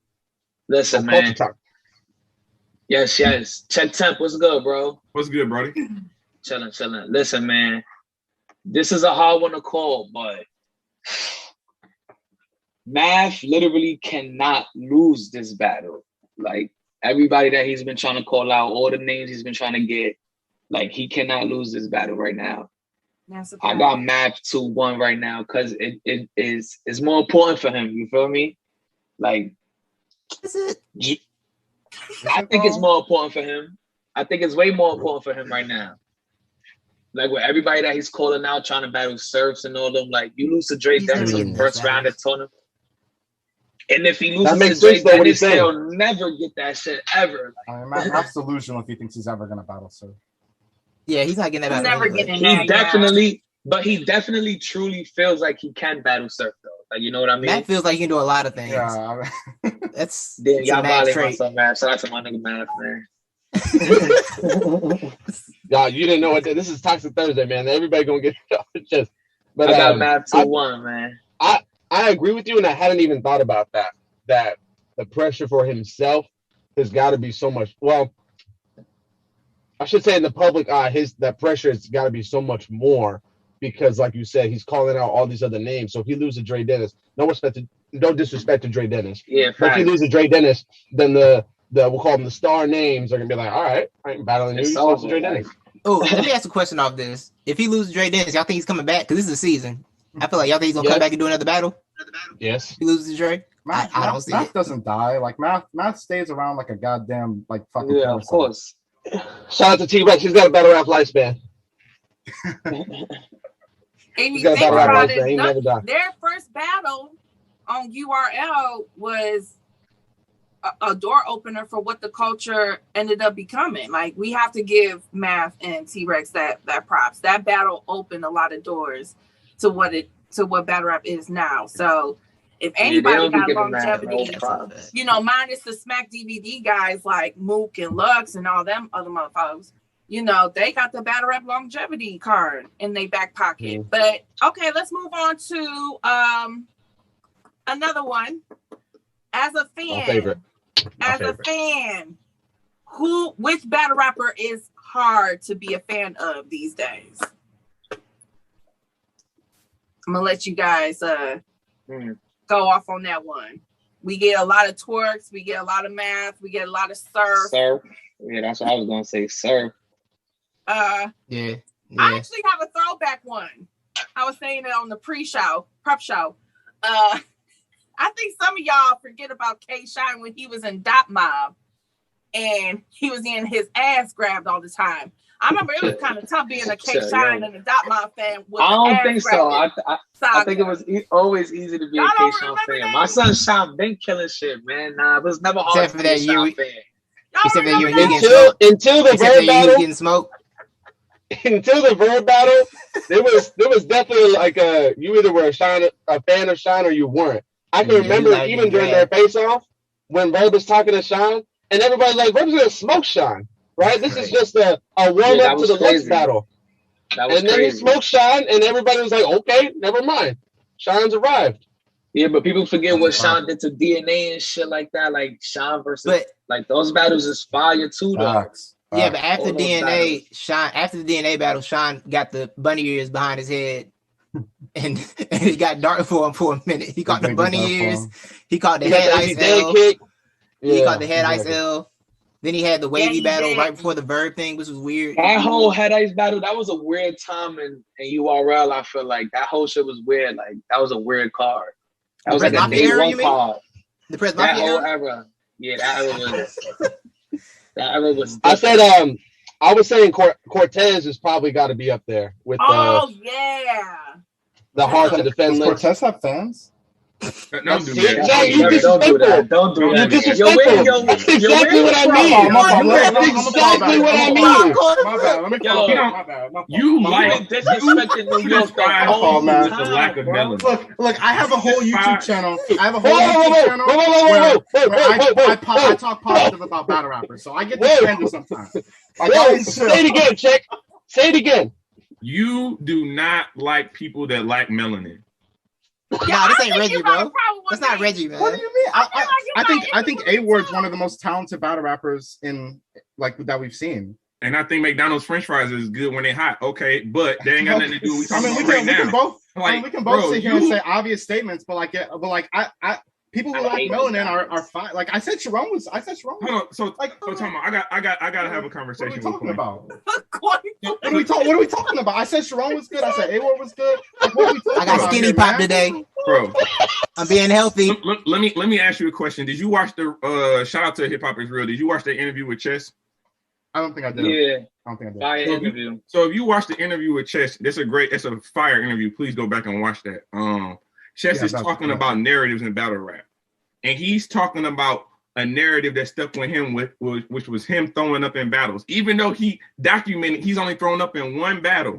Listen, man. Yes. Check Temp. What's good, bro? What's good, Brody? Chilling. Listen, man. This is a hard one to call, but Math literally cannot lose this battle. Like, everybody that he's been trying to call out, all the names he's been trying to get, like, he cannot lose this battle right now. I got Math 2-1 right now because it's more important for him. You feel me? Like, I think it's more important for him. I think it's way more important for him right now. Like, with everybody that he's calling out, trying to battle Surfs and all them, like, you lose to Dre Dennis in the first round of tournament. And if he loses to Dre Dennis, he'll never get that shit ever. Like, Math's delusional if he thinks he's ever gonna battle Surf. Yeah, he's not getting that battle. Never getting that. He definitely truly feels like he can battle Surf though. Like, you know what I mean? Matt feels like he can do a lot of things. Yeah, that's y'all violate myself, man. Shout out to my nigga Math, man. Y'all, you didn't know what this is. Toxic Thursday, man. Everybody gonna get it off the chest. But I got Math 2-1, man. I agree with you, and I hadn't even thought about that. That the pressure for himself has got to be so much. Well, I should say in the public eye, that pressure has got to be so much more because, like you said, he's calling out all these other names. So if he loses Dre Dennis, no disrespect to Dre Dennis. Yeah, but if he loses Dre Dennis, then the we'll call them the star names are gonna be like, all right, I ain't battling you. You lost to Dre Dennis. Oh, let me ask a question off this. If he loses Dre Dennis, y'all think he's coming back? Because this is a season. I feel like y'all think he's gonna come back and do another battle. Yes. If he loses Dre. I don't see Math it. doesn't die. Like Math stays around like a goddamn like fucking. Yeah, of course. Shout out to T-Rex. He's got a battle rap lifespan. And you think about it, their first battle on URL was a door opener for what the culture ended up becoming. Like, we have to give Math and T-Rex that props. That battle opened a lot of doors to what battle rap is now. So if anybody got longevity, minus the Smack DVD guys like Mook and Lux and all them other motherfuckers, they got the battle rap longevity card in their back pocket. Mm. But okay, let's move on to another one. As a fan, which battle rapper is hard to be a fan of these days. I'm gonna let you guys go off on that one. We get a lot of twerks, we get a lot of math, we get a lot of surf. Surf. Yeah, that's what I was gonna say. Surf. Yeah. I actually have a throwback one. I was saying it on the prep show. I think some of y'all forget about K-Shine when he was in Dot Mob and he was getting his ass grabbed all the time. I remember it was kind of tough being a K-Shine and a Dot Mob fan. I don't think so. I think it was always easy to be a K-Shine fan. My son Sean been killing shit, man. Nah, it was never hard except to for be a that Sean year, fan. Except that you until the verb battle, getting smoked. Until the verb battle, there was definitely like you either were a fan of Sean or you weren't. I can remember even during their face-off when Verb was talking to Sean, and everybody's like, Verb's gonna smoke Sean, right? This is just a warm-up to the next battle. And then he smoked Sean, and everybody was like, okay, never mind. Sean's arrived. Yeah, but people forget what Sean did to DNA and shit like that. Like Sean versus like those battles is fire too, though. Yeah, but after the DNA battle, Sean got the bunny ears behind his head, and it got dark for him for a minute. He caught the bunny ears. He caught the head ice L. He caught the head ice L. Then he had the wavy battle right before the Verb thing, which was weird. That whole head ice battle, that was a weird time in URL. I feel like that whole shit was weird. Like that was a weird card. That was like a day one card. The Press That Mafia whole era. Yeah, that era was. That era was. I said, I was saying Cortez has probably got to be up there with. The hard to defend. Does Cortez have fans? Don't do that. No, you disrespectful. Don't do that. You disrespectful. That's exactly what I mean. That's exactly what I mean. My bad. Let me call. My bad. You like disrespecting New York the lack of melanin. Look, I have a whole YouTube channel. I have a whole YouTube channel where I talk positive about battle rappers, so I get defended sometimes. Say it again, Check. Say it again. You do not like people that lack melanin. Nah, this ain't Reggie, bro. That's not Reggie, man. What do you mean? I think A-Ward's one of the most talented battle rappers in like that we've seen. And I think McDonald's French fries is good when they're hot. Okay, but they ain't got nothing to do with what we talking about right now. We can both sit here and say obvious statements, but people who lack melanin are fine. Like I said, Sharon was. Hold on, so talking about, I gotta have a conversation. What are we talking about? What are we talking about? I said Sharon was good. I said A-Ward was good. Like, what are we talking I got skinny pop today, bro. I'm being healthy. Let me ask you a question. Did you watch the shout out to Hip Hop Is Real? Did you watch the interview with Chess? I don't think I did. Yeah, I don't think I did. Fire interview. So if you watch the interview with Chess, it's a fire interview. Please go back and watch that. Chess is talking about narratives in battle rap. And he's talking about a narrative that stuck with him, which was him throwing up in battles. Even though he documented he's only thrown up in one battle. He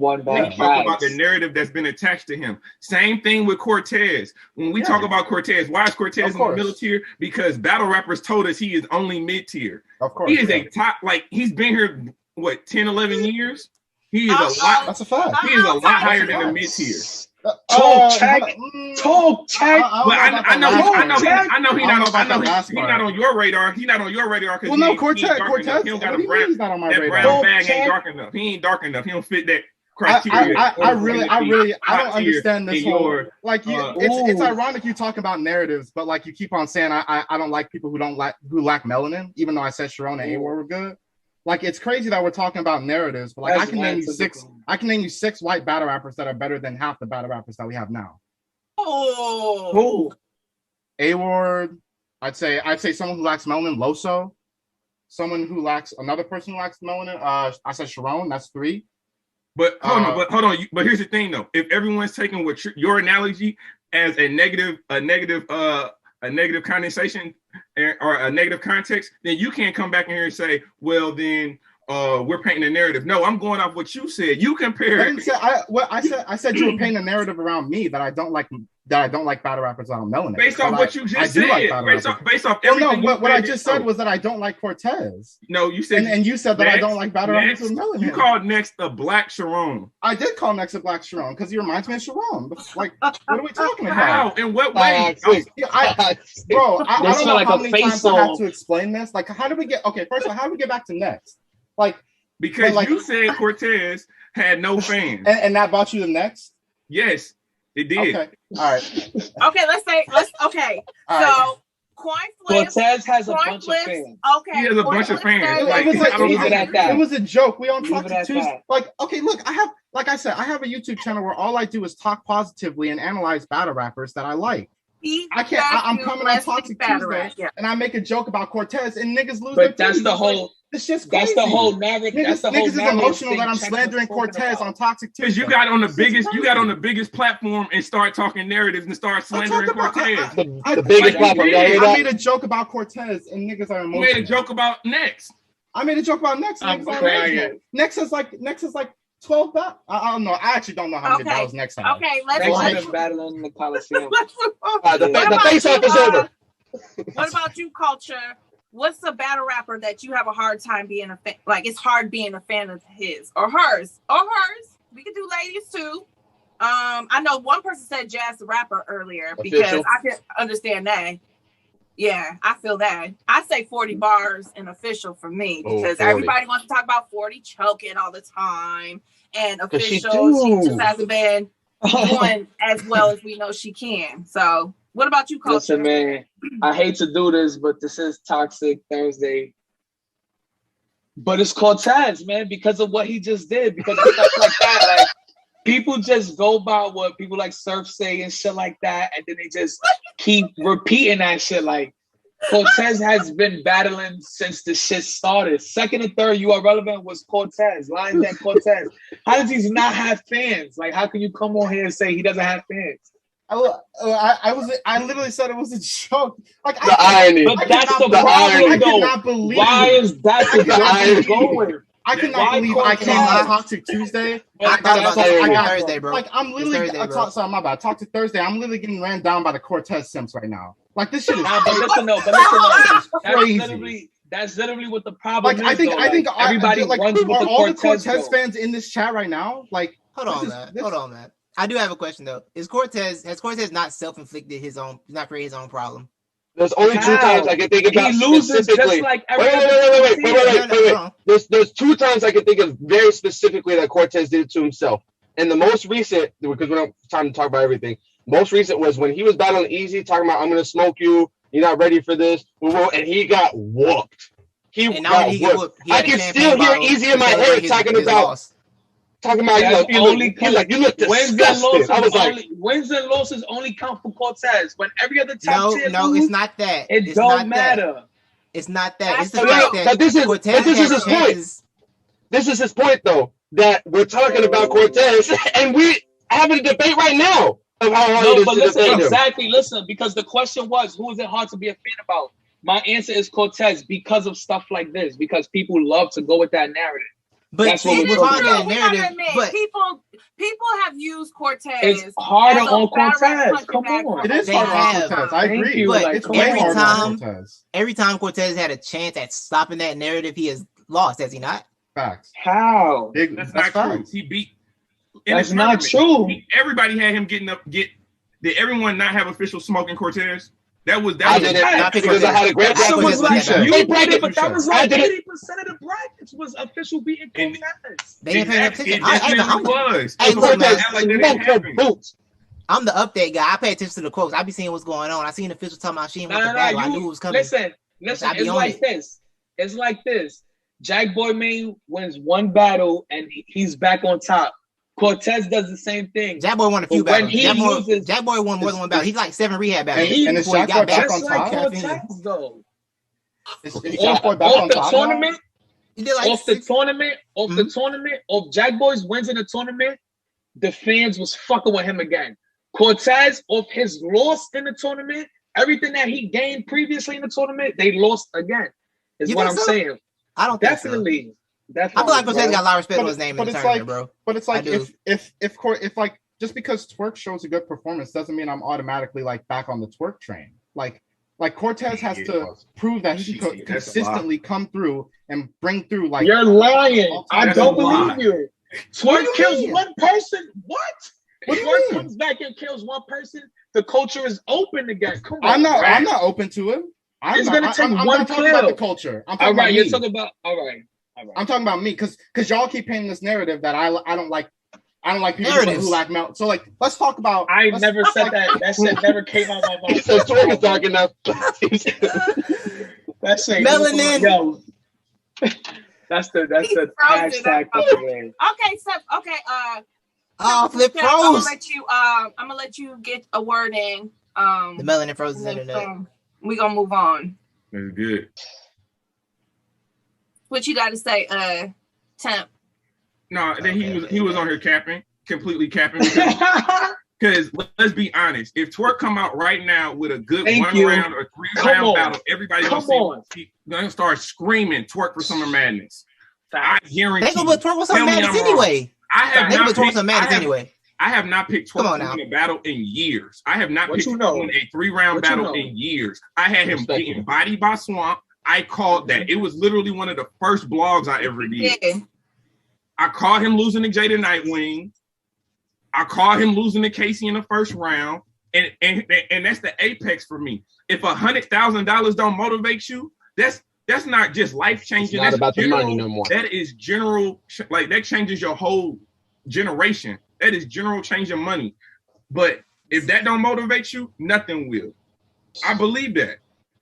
talked about the narrative that's been attached to him. Same thing with Cortez. When we talk about Cortez, why is Cortez in the middle tier? Because battle rappers told us he is only mid tier. Of course. He is a top, he's been here, 10, 11 years? He is a lot. That's a fact. He is a lot higher than a mid tier. Talk check. But I know he's not on your radar. He's not on your radar because Cortez. He don't got a brown bag. Ain't dark enough. He ain't dark enough. He don't fit that criteria. I don't understand this whole it's ironic you talk about narratives, but like you keep on saying I don't like people who lack melanin, even though I said Sharon and A-Ward were good. Like it's crazy that we're talking about narratives, but like I can name you six white battle rappers that are better than half the battle rappers that we have now. Oh, A-Ward, I'd say someone who lacks melanin, Lowe, another person who lacks melanin. I said Sharon, that's 3. But hold on. But here's the thing though: if everyone's taking what your analogy as a negative connotation or a negative context, then you can't come back in here and say, well, then we're painting a narrative. No, I'm going off what you said. You compare. I said you were painting a narrative around me that I don't like battle rappers on melanin. Based off what you just said. Based off everything. What I just said was that I don't like Cortez. No, you said and you said that I don't like battle rappers with melanin. You called next a Black Sharon. I did call next a Black Sharon because he reminds me of Sharon. Like, what are we talking about? How? In what way? I don't know how many times I have to explain this. Like, how do we get? Okay, first of all, how do we get back to next? Like, Because you said Cortez had no fans. And that bought you the next? Yes, it did. Okay. All right. Okay, okay. All so right. coin flips. Cortez has a coin bunch flips, of fans. Okay. He has a bunch of fans. Like, It was a joke. We on Leave Talk it to at Tuesday. that. Like, okay, look, I have a YouTube channel where all I do is talk positively and analyze battle rappers that I like. I'm coming on Toxic Tuesday, and I make a joke about Cortez, and niggas lose their that's the whole. This shit's crazy. That's the whole narrative. Niggas is emotional that I'm slandering Cortez on Toxic Tuesday. Because you got on the biggest platform and start talking narratives and start slandering Cortez. The biggest platform. I made a joke about Cortez, and niggas are emotional. You made a joke about Next. I made a joke about Next. Next is like 12 battles. I don't know. I actually don't know how many battles Next has. Okay, let's battling in the Coliseum. The face-off is over. What about you, Culture? What's the battle rapper that you have a hard time being a fan? Like, it's hard being a fan of his or hers. We could do ladies too. I know one person said Jazz the Rapper earlier because I can understand that. Yeah, I feel that. I say 40 bars and Official for me because everybody wants to talk about 40 choking all the time. And Official, she just hasn't been doing as well as we know she can. So, what about you, Culture? Listen, man, I hate to do this, but this is Toxic Thursday. But it's Cortez, man, because of what he just did, because of stuff like that. Like, people just go by what people like Surf say and shit like that, and then they just keep repeating that shit. Like, Cortez has been battling since the shit started. Second and third, You Are Relevant was Cortez. Lions and Cortez. How does he not have fans? Like, how can you come on here and say he doesn't have fans? I literally said it was a joke. Like the irony. But that's the problem. I cannot believe. Why is that the going? I cannot believe I came on Toxic Tuesday. I thought about that Thursday, bro. Like, I'm literally sorry, my bad. Toxic Thursday. I'm literally getting ran down by the Cortez Simps right now. Like, this shit is crazy. That's literally what the problem is. I think everybody runs with all the Cortez though. fans in this chat right now. Like, hold on, man. I do have a question though. Has Cortez not self-inflicted his own, not created his own problem? There's only 2 times I can think about he loses specifically. Just like wait. There's 2 times I can think of very specifically that Cortez did it to himself. And the most recent, because we don't have time to talk about everything, most recent was when he was battling Easy, talking about, I'm going to smoke you, you're not ready for this, and he got whooped. He got whooped. I can still hear Easy in my head talking about, you look disgusting. I was like, wins and losses only count for Cortez. When every other top tier it's not that. It don't matter. It's not that. It's the fact that but this is his point. This is his point, though, that we're talking about Cortez, and we having a debate right now of how hard it is to defend him. Exactly. Listen, because the question was, who is it hard to be a fan about? My answer is Cortez because of stuff like this, because people love to go with that narrative. But that's what we're talking about. Narrative. But people have used Cortez. It's harder on Cortez. Come on, it is harder on Cortez. I agree. But it's every time Cortez had a chance at stopping that narrative, he has lost. Has he not? Facts. How? That's not true. He beat. That's not true. Everybody had him getting up. Did everyone not have Official smoking Cortez? That was because I had a great bracket. Was like, you bracket, but that was like 80% of the brackets was Official beating Cortez. They didn't pay attention. I'm the update guy. I pay attention to the quotes. I be seeing what's going on. I seen Official talking about she ain't with the battle. I knew it was coming. Listen. It's like this. It's like this. Jack Boy Main wins one battle and he's back on top. Cortez does the same thing. Jack Boy won a few battles. Jack Boy won more than one battle. He's like 7 rehab battles. And it's Jack Boy back on top. Off the tournament, off the tournament, off Jack Boy's wins in the tournament, the fans was fucking with him again. Cortez, off his loss in the tournament, everything that he gained previously in the tournament, they lost again. Is what I'm saying. I don't definitely. Think so. I feel like Cortez got a lot of respect on his name in the tournament, bro. But it's like if like just because Twerk shows a good performance doesn't mean I'm automatically like back on the Twerk train. Like Cortez has to prove that he could consistently come through and bring through. Like, you're lying. I don't believe you. Twerk kills one person. What? When Twerk comes back and kills one person, the culture is open again. Come on, I'm not open to it. It's gonna take one kill. About the culture. All right, you're talking about. All right. I'm talking about me because y'all keep painting this narrative that I don't like people who like melt. So like, let's talk about. I never said that. That shit never came out of my mouth. So Twerk is talking now. That shit. Melanin. Yo. That's the hashtag. Okay, so Flip I'm froze. gonna let you get a word in. The melanin frozen internet. We gonna move on. That's good. What you got to say, Temp? No, he was on here capping, completely capping. Because let's be honest, if Twerk come out right now with a good round or 3-round battle, everybody gonna start screaming Twerk for Summer Madness. I guarantee. They gonna put Twerk for Summer Madness anyway. I have not picked Summer Madness anyway. I have not picked Twerk to win a battle in years. I have not picked him to win a 3-round battle in years. I had him getting bodied by Swamp. I called that. It was literally one of the first blogs I ever did. Yeah. I called him losing to Jada Nightwing. I called him losing to Casey in the first round. And that's the apex for me. If $100,000 don't motivate you, that's not just life changing. That's about general, the money no more. That is general, like that changes your whole generation. That is general change of money. But if that don't motivate you, nothing will. I believe that.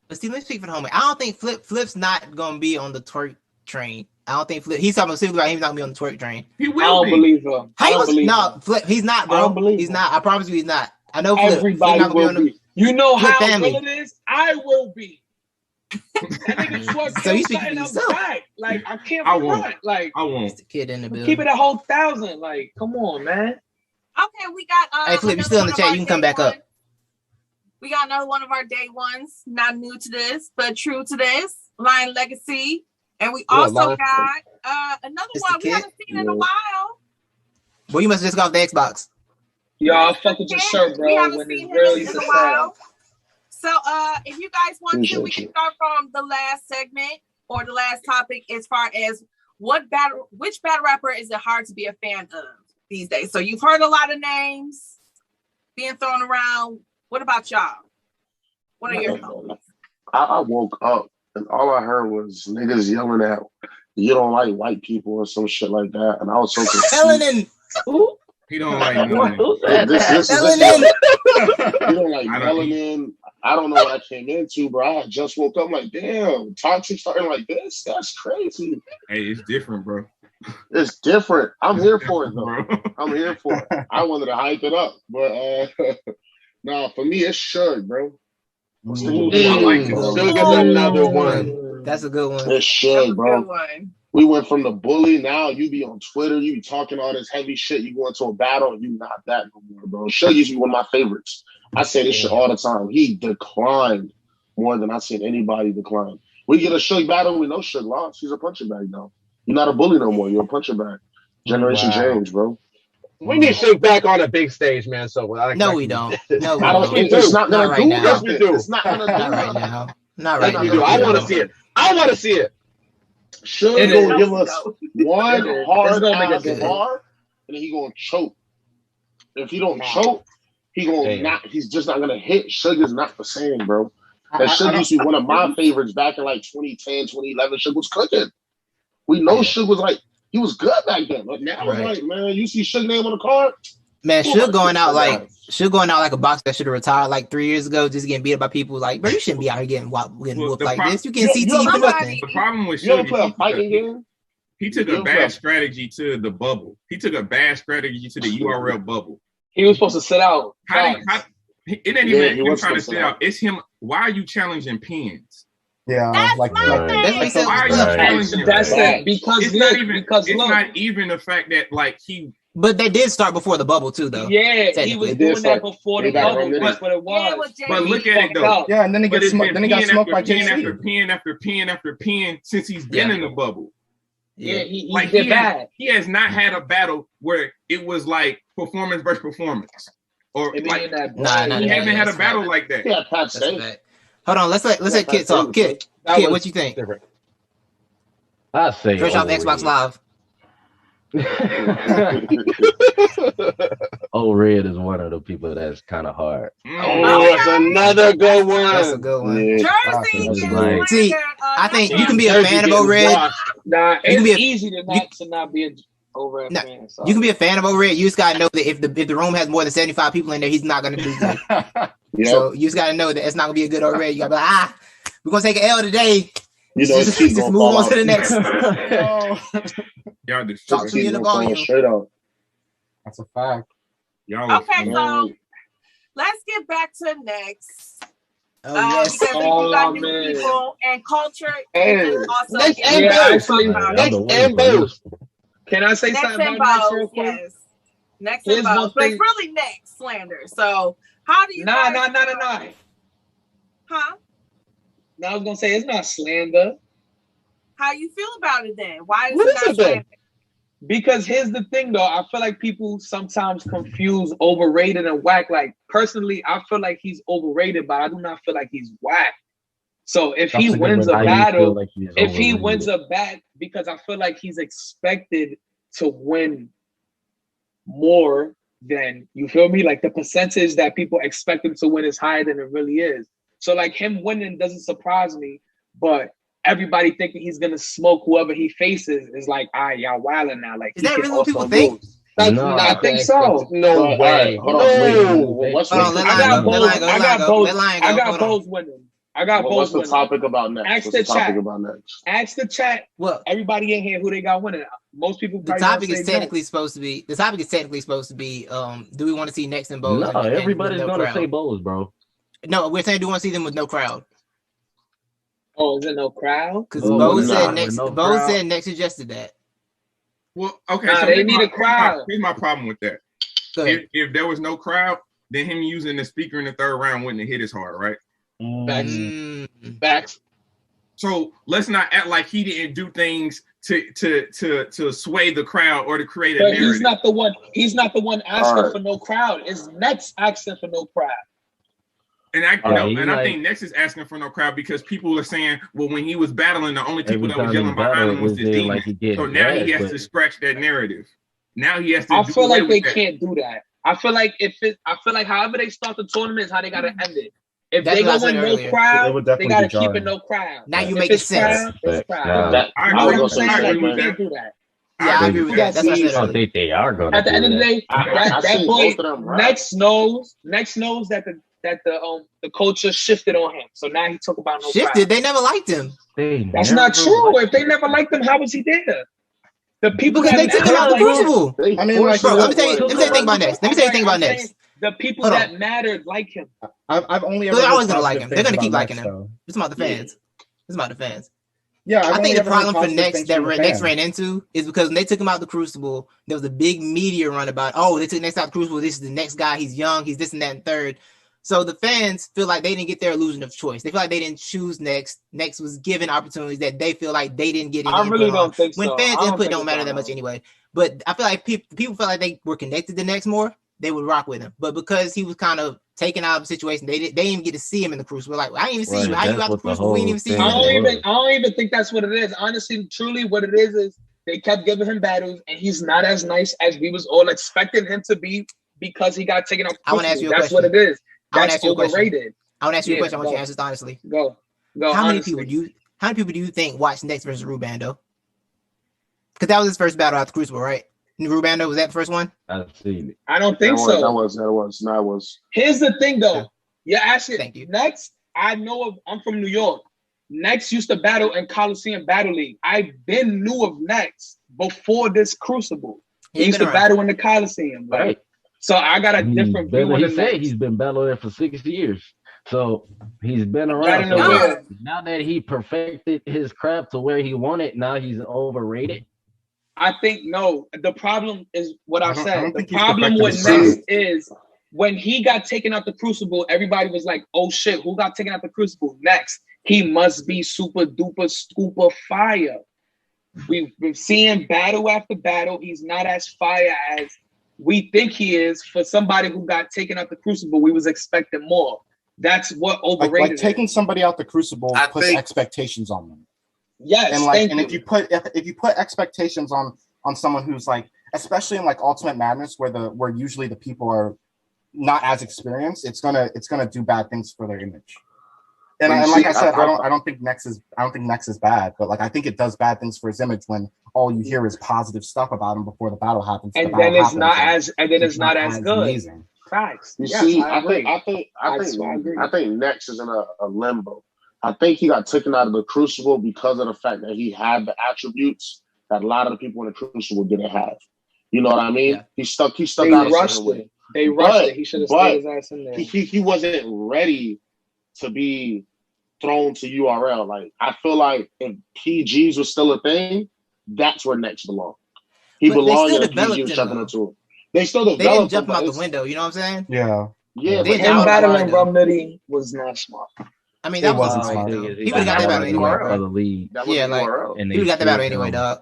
But see, let me speak for the homie. I don't think Flip's not gonna be on the Twerk train. I don't think Flip. He's talking specifically about he's not gonna be on the Twerk train. He will. I don't believe him. Flip. He's not, bro. He's not. I promise you, he's not. I know Flip. Everybody will be. You know how family. real it is. I will be. That nigga Twerk so you something else back. Like I can't. I won't. Like I won't. It's the kid in the building. Keep it a whole 1,000. Like, come on, man. Okay, we got. Hey, Flip, you still in the chat? You can come back up. We got another one of our day ones, not new to this, but true to this, Lion Legacy. And we also got another one we haven't seen in a while. Well, you must have just got off the Xbox. Y'all fuck with your shirt, bro. We haven't seen him in a while. So if you guys want to, we can start from the last segment or the last topic as far as which battle rapper is it hard to be a fan of these days? So you've heard a lot of names being thrown around. What about y'all? What are your thoughts? I woke up and all I heard was niggas yelling at you don't like white people or some shit like that, and I was so confused. Melanin. He don't like melanin. You don't like melanin. I don't know what I came into, bro. I just woke up like, damn, toxic starting like this? That's crazy. Hey, it's different, bro. It's different. I'm here for it, though. I'm here for it. I wanted to hype it up, but nah, for me, it's Suge, bro. I like it. Suge is another one. That's a good one. It's Suge, bro. We went from the bully. Now you be on Twitter. You be talking all this heavy shit. You go into a battle and you not that no more, bro. Suge used to be one of my favorites. I say this shit all the time. He declined more than I've seen anybody decline. We get a Suge battle. We know Suge lost. He's a puncher bag now. You're not a bully no more. You're a puncher bag. Generation change, bro. We need Suge back on a big stage, man. So no, we don't. No, I don't think it's not gonna do yes, we do. It's not gonna do right now. Not right now. We do. I want to see it. I want to see it. Suge gonna give us one hard bar, and then he gonna choke. If he don't choke, he gonna not. He's just not gonna hit. Suge is not the same, bro. That Suge used to be one of my favorites back in like 2010, 2011. Suge was cooking. We know Suge was like, he was good back then. But now it's like, man, you see Suge name on the card? Man, Suge going out like a boxer that should have retired like 3 years ago, just getting beat up by people. Like, bro, you shouldn't be out here getting whooped like this. You can CT for nothing. The problem with Suge, he took a bad strategy to the bubble. He took a bad strategy to the URL bubble. He was supposed to sit out. It ain't even him trying to sit out. It's him. Why are you challenging pins? Yeah, that's like that. Why are you challenging? That's it. Because it's not even the fact that like he. But they did start before the bubble too, though. Yeah, he was doing that before the bubble. That's what it was. But look at it though. Yeah, and then he got smoked by pin Cece. after pin after pin after pin since he's been in the bubble. Yeah, he did bad. He has not had a battle where it was like performance versus performance, or like he hasn't had a battle like that. Yeah, Pat safe. Hold on, let's let Kit talk. Kit, what you think? I say fresh off Xbox Live. O-Red is one of the people that's kind of hard. Oh, that's another good one. That's a good one. Yeah. Jersey is Like- See, I think you can be a fan of O-Red. Nah, You can be it's a- easy to not be a O-Red Nah, fan. You can be a fan of O-Red. You just gotta know that if the room has more than 75 people in there, he's not gonna do good. Yep. So you just gotta know that it's not gonna be a good O-Red. You gotta be like, we're gonna take an L today. You know, just she's gonna move fall on out. to the next. Y'all just Talk to me in the volume. Straight up. That's a fact. y'all. Okay, so let's get back to next. Oh yes. Because we got new man. people and culture. Hey, and also next yeah, and actually, Next and Bose. Can I say next something and about next real Bows, quick? yes. Next Here's and one Bows. But thing- it's really next slander. So how do you Nah. Huh? No, I was gonna say it's not slander. How you feel about it then? Why is What it is not it then? slander? Because here's the thing, though. I feel like people sometimes confuse overrated and whack. Like, personally, I feel like he's overrated, but I do not feel like he's whack. So if he wins a battle, if he wins a bat, because I feel like he's expected to win more than, you feel me? Like the percentage that people expect him to win is higher than it really is. So like him winning doesn't surprise me, but everybody thinking he's gonna smoke whoever he faces is like, y'all wilding now. Like, Is that really what people think? That's No, not I think so. No way. Hold on, wait. What's Hold on, the let I line got go. Let Bose. line go. I Let got line go. Bose. Let line go. I got Hold on. Bose winning. I got what's Bose the winning. topic about next? Ask What's the the topic chat. about next? Ask the chat. Well, Everybody in here who they got winning. Most people. the probably topic gonna is say technically supposed to be. The topic is technically supposed to be. Do we want to see next and Bose? No, and everybody's with no gonna crowd? say Bose, bro. No, we're saying do we want to see them with no crowd? Oh, is there no crowd? Because Oh, Bose nah, said with next. no Bose crowd. said next suggested that. Well, okay. Nah, So they here's need my- a crowd. Here's my problem with that. Go ahead. If there was no crowd, then him using the speaker in the third round wouldn't have hit as hard, right? Facts. So let's not act like he didn't do things to sway the crowd or to create a But narrative. he's not the one. He's not the one asking Alright. for no crowd. It's Next asking for no crowd. And I Alright, and I like- think Next is asking for no crowd because people are saying, well, when he was battling, the only people Every that was time yelling he behind him battled, was it the seemed demon. like he getting So now he his has ass, to but- scratch that narrative. Now he has to. I do feel away like they with that. can't do that. I feel like I feel like however they start the tournament is how they gotta end it. If That's they what I go said in no earlier. It crowd, would they definitely gotta be keep it jarring. no crowd. Now you If make it it's crowd, sense. it's crowd. Nah. That, I I was agree gonna with say Like, that. same you thing. can't do that. Yeah, I agree with that. That's what I said I earlier. think they are gonna. At the do end of the that. day, I that seen boy both of them rap. Next knows that the culture shifted on him. So now he talk about no Shifted. crowd. They never liked him That's not true. If they never liked him, how was he there? The people because that they took him out the crucible. They I mean, like, Bro, let me forced tell you. that Let me tell you the thing about boy. next. Let me tell you the thing about I'm saying next. the people Hold that on. mattered like him. I've only ever They're heard always gonna like positive him. They're things gonna keep about liking Next, him. though. It's about the fans. It's about the fans. Yeah, I've I only think the ever heard problem for positive Next things that from the Next fans. ran into is because when they took him out the Crucible, there was a big media run about, oh, they took Next out the Crucible. This is the next guy. He's young. He's this and that and third. So the fans feel like they didn't get their illusion of choice. They feel like they didn't choose Next. Next was given opportunities that they feel like they didn't get any I really input on. don't think When so. fans I don't input think don't it's matter that that much way. anyway. But I feel like people felt like they were connected to Next more, they would rock with him. But because he was kind of taken out of the situation, they didn't even get to see him in the Crucible. Like, I didn't even see Right, you. How you that's out the what the Crucible? We didn't even see you. whole in thing there. I don't even think that's what it is. Honestly, truly, what it is they kept giving him battles, and he's not as nice as we was all expecting him to be because he got taken off. I wanna ask you a That's question. what it is. I wanna That's ask you a question. overrated. I want to ask you a Yeah, question. I want you go. to answer this honestly. Go. How many honestly. people do you think watched Next versus Rubando? Because that was his first battle out the Crucible, right? Rubando, was that the first one? I've seen it. I don't think That so. was. No, it was. Here's the thing, though. You're asking. Thank you. Next, I know of. I'm from New York. Next used to battle in Coliseum Battle League. I been knew of Next before this Crucible. He used to battle in the Coliseum, Right. So I got a different view on He the said Next. he's been battling there for 6 years. So he's been Right around. in the So way. now that he perfected his craft to where he wanted, now he's overrated. I think no. The problem is what I I don't said. The think he's problem perfected with his Next craft. is when he got taken out the Crucible, everybody was like, "Oh shit, who got taken out the Crucible next? He must be super duper scooper fire." We've been seeing battle after battle. He's not as fire as we think he is. For somebody who got taken out the Crucible, we was expecting more. That's what overrated. Like taking somebody out the Crucible I puts think- expectations on them. Yes, And like, thank and you. if you put expectations on someone who's like, especially in like Ultimate Madness, where usually the people are not as experienced, it's gonna do bad things for their image. And like I said, I don't think Nex is bad, but like I think it does bad things for his image when all you hear is positive stup about him before the battle happens. And then it's not as good. Amazing. Facts. You see, I think Nex is in a limbo. I think he got taken out of the Crucible because of the fact that he had the attributes that a lot of the people in the Crucible didn't have. You know what I mean? Yeah. He stuck They out rushed of it. They rushed it. He should have stayed his ass in there. He wasn't ready to be thrown to URL. Like, I feel like if PGs was still a thing, that's where Nex belonged. He belonged in a PG jumping into it. They still developed. They didn't jump him out the window. You know what I'm saying? Yeah. Yeah. But him battling Rumnitty was not smart. I mean, that wasn't smart. He would have got that battle anyway, bro. Yeah, like he would have got that battle anyway, dog.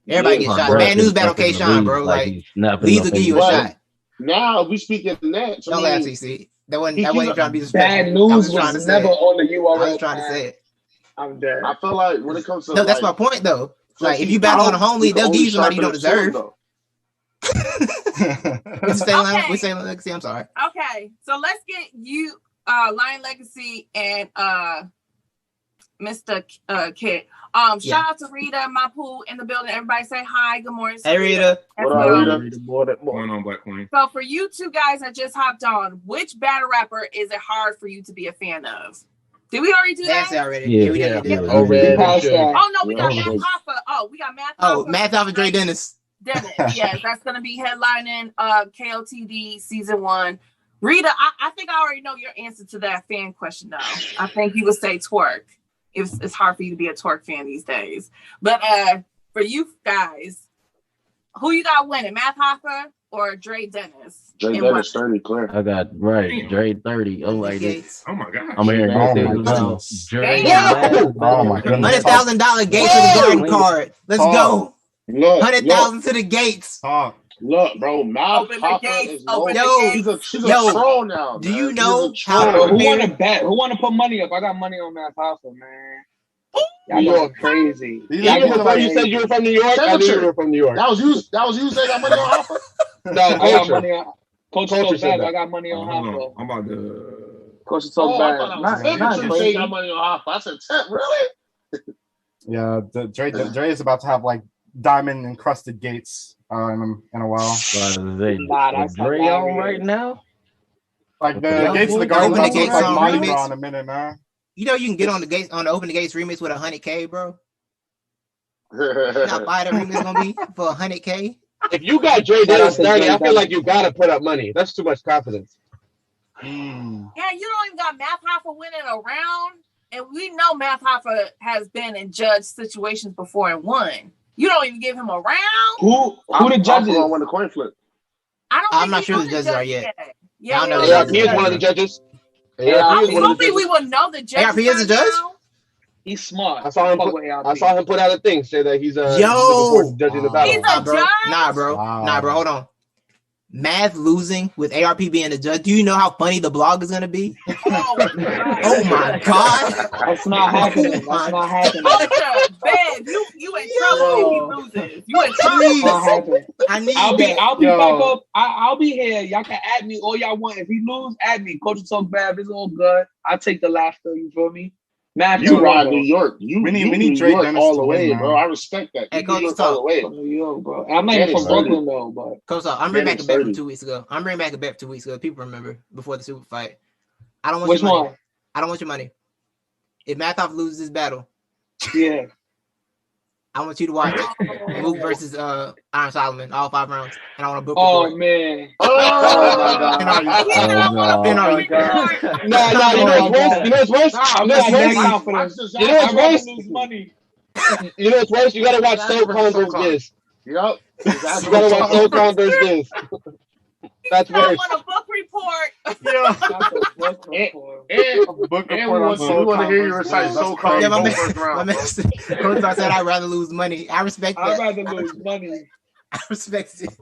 Everybody gets shot. Man, news battle K-Shine, bro. Like, Lee's will give you a shot. Now we speaking Nex. Don't laugh, Cece. That wasn't trying to be disrespectful. Bad news was never on the URL. I was trying to say it. I'm dead. I feel like when it comes to that's my point though. Like if you battle on a home league, they'll give you somebody you don't deserve. We say Legacy. I'm sorry. Okay, so let's get you, Lion Legacy and Mr. Kid. Shout out to Rita, my pool in the building. Everybody say hi. Good morning. Hey Rita. What up, Rita? What's going on, Black Queen? So for you two guys that just hopped on, which battle rapper is it hard for you to be a fan of? Did we already do that? Already. Yeah, we did. Oh no, we got Math Hoffa. Oh, we got Math Hoffa. Oh, Math Hoffa, Dre Dennis. Yes, that's gonna be headlining KOTD season 1. Rita, I think I already know your answer to that fan question though. I think you would say Twerk. It's hard for you to be a Twerk fan these days. But for you guys, who you got winning? Math Hoffa or Dre Dennis? Dre Dennis 30, clear. I got Dre 30. Oh my god. Oh my god. I'm hearing Dre. Oh my goodness. $100,000 Gates to the garden card. Let's go. Look, 100,000 to the Gates. Look, bro, Math Hoffa is he's a troll now. Do you know how? Who want to bet? Who want to put money up? I got money on Math Hoffa, man. Y'all going crazy. You said you were from New York. I knew you were from New York. That was you saying got money on Hoffa. No, I got money on Coach so bad. I got money on Hoffa. I'm about to. Coach is so bad. Not crazy. Got money on Hoffa. I said, Temp, really? Yeah, Dre is about to have like diamond encrusted gates in a while. That's Dre on right now. Like the gates of the garden about to look like Mardi Gras in a minute, man. You know you can get on the gates on the Open the Gates remix with 100K, bro. How bad the remix gonna be for 100K? If you got Dre Dennis 30, I feel like you gotta put up money. That's too much confidence. Yeah, you don't even got Math Hoffa winning a round, and we know Math Hoffa has been in judge situations before and won. You don't even give him a round. Who the judges? Won the coin flip. I'm not sure the judges are yet. Yeah, I don't know. ARP is one of the judges. Hopefully we will know the judges. ARP is a judge. He's smart. I saw him put out a thing say that he's looking forward to judging the battle. He's a judge? Nah, bro. Hold on. Math losing with ARP being the judge. Do you know how funny the blog is gonna be? Oh my god. That's not happening. Babe, you in trouble if he loses. You in trouble. I'll be back up. I'll be here. Y'all can add me all y'all want. If he lose, add me. Coach Talk Bad. It's all good. I'll take the laughter. You feel me? Math, you ride New York. We need Dre Dennis all the way, bro. I respect that. Hey, Coach Talk. All the way. New York, bro. I'm not even from Brooklyn though, but Coach Talk, I'm bringing back a bet from 2 weeks ago. People remember before the super fight. I don't want your money. I don't want your money. If Math Hoffa loses this battle, yeah, I want you to watch Luke versus Iron Solomon, all 5 rounds, and I want to book. Oh man! No, you know what's worse? You know what's worse? You gotta watch SoCon versus this. Yep. You gotta watch SoCon versus this. That's worse. I want a book report. We want to hear you recite SoCon. Yeah, my man said I'd rather lose money. I respect that. I'd rather lose money. I respect it.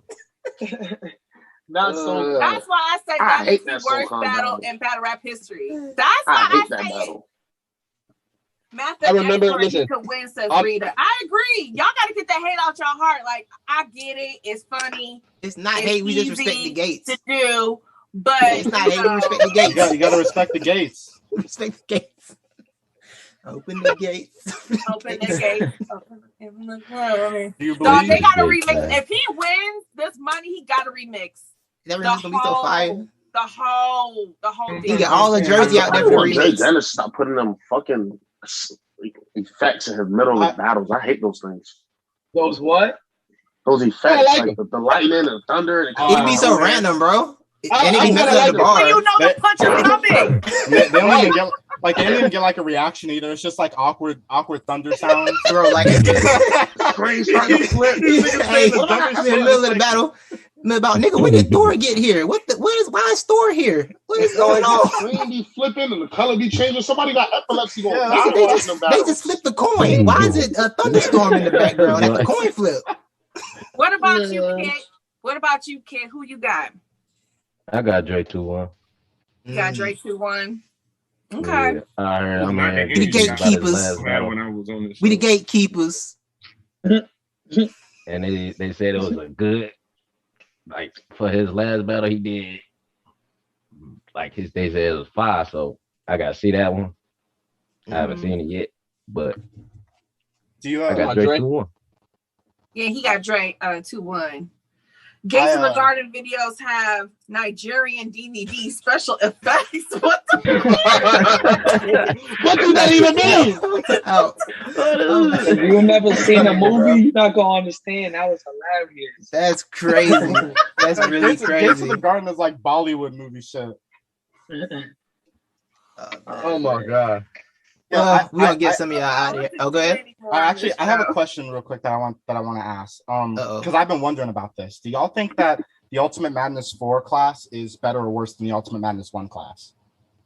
Not so. That's why I say that's the worst battle in battle rap history. That's why I say it. I remember. Listen, could win, says Rita. I agree. Y'all got to get that hate out your heart. Like, I get it. It's funny. It's not hate. We just respect the gates to do, but it's not hate. We respect the gates. You got to respect the gates. Respect the gates. Open the gates. Open the gates. Open the Do you Dog, they got to believe- remix. If he wins this money, he got to remix. That remix gonna be so fire. The whole He thing. got all the Jersey out there for the Dre remix. Dennis stop putting them fucking effects in his middle of battles. I hate those things. Those what? Those effects, like the lightning and the thunder. And It'd be so random, bro. And it be messing up the When bar. you know the punch is coming. They don't even get like they don't even get like a reaction either. It's just like awkward thunder sounds. Bro, like Screen starting to flip. Hey, in the middle of the battle. About nigga, when did Thor get here? Why is Thor here? What is going on? The screen be flipping and the color be changing. Somebody got epilepsy going. Yeah, they just flipped the coin. Why is it a thunderstorm in the background at the coin flip? What about you, Kid? What about you, Kid? Who you got? I got Dre 2-1. You got Dre 2-1. Okay. Yeah, I heard. I'm We the gatekeepers. We the gatekeepers. And they said it was a good, like for his last battle he did, like they said it was 5. So I gotta see that one. I haven't seen it yet, but do you? I got Dre 2-1. Yeah, he got Dre 2-1. Gates in the Garden videos have Nigerian DVD special effects. What the What does that even mean? If you've never seen a movie, you're not gonna understand. That was hilarious. That's crazy. That's really crazy. Gates in the Garden is like Bollywood movie shit. Oh my god. Yeah, we're gonna get some of y'all out of here. Oh, go ahead. I have a question real quick that I want to ask. Because I've been wondering about this. Do y'all think that the Ultimate Madness 4 class is better or worse than the Ultimate Madness 1 class?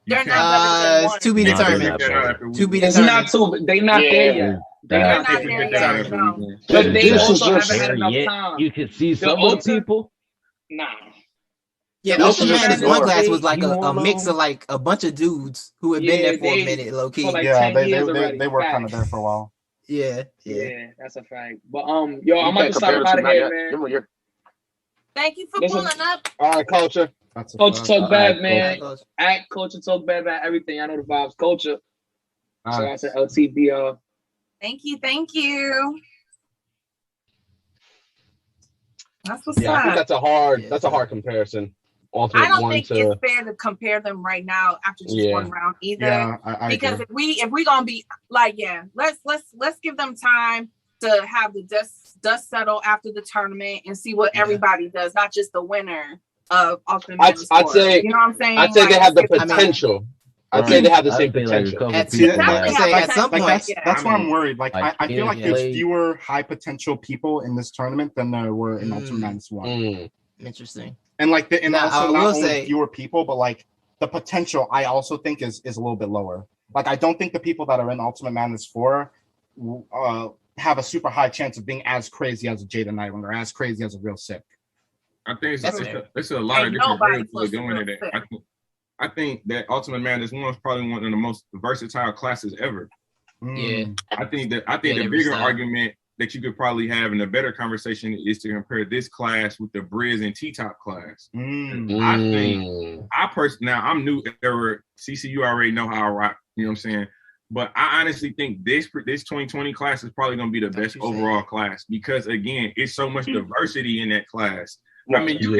They're not It's to be determined. To be It's determined. not they not there yet. They're not there yet. No. But they also haven't had enough time. You can see some of the people. Nah. Yeah, the Ultimate Madness 1 class was like a mix of like a bunch of dudes who had been there for a minute, low key. Like Yeah, 10 years they were kind of there for a while. Yeah, that's a fact. But yo, I'm about to start out of here, man. Thank you for pulling up. All right, Culture. Culture Talk Bad, man. At Culture Talk Bad about everything. I know the vibes. Culture. So I said LTB. Thank you. That's what's up. I think that's a hard comparison. I don't think it's fair to compare them right now after just one round either. Yeah, I because agree. if we gonna be like, let's give them time to have the dust settle after the tournament and see what everybody does, not just the winner of Ultimate Madness. I'd say, you know what I'm saying? I'd say they have the potential. I'd say they have the same potential. At some point, that's why I'm worried. Like I feel like there's fewer high potential people in this tournament than there were in Ultimate Madness 1. Interesting. And like also not only fewer people, but like the potential I also think is a little bit lower. Like I don't think the people that are in Ultimate Madness 4 have a super high chance of being as crazy as a Jada Nightwing or as crazy as a Real Sick. I think it's a lot of different variables going into that. I think that Ultimate Madness 1 is probably one of the most versatile classes ever. Yeah. I think the bigger argument that you could probably have in a better conversation is to compare this class with the Briz and T-Top class. I personally, now I'm new era, Cece, you already know how I rock, you know what I'm saying? But I honestly think this 2020 class is probably going to be the best overall class because, again, it's so much diversity in that class. I mean, you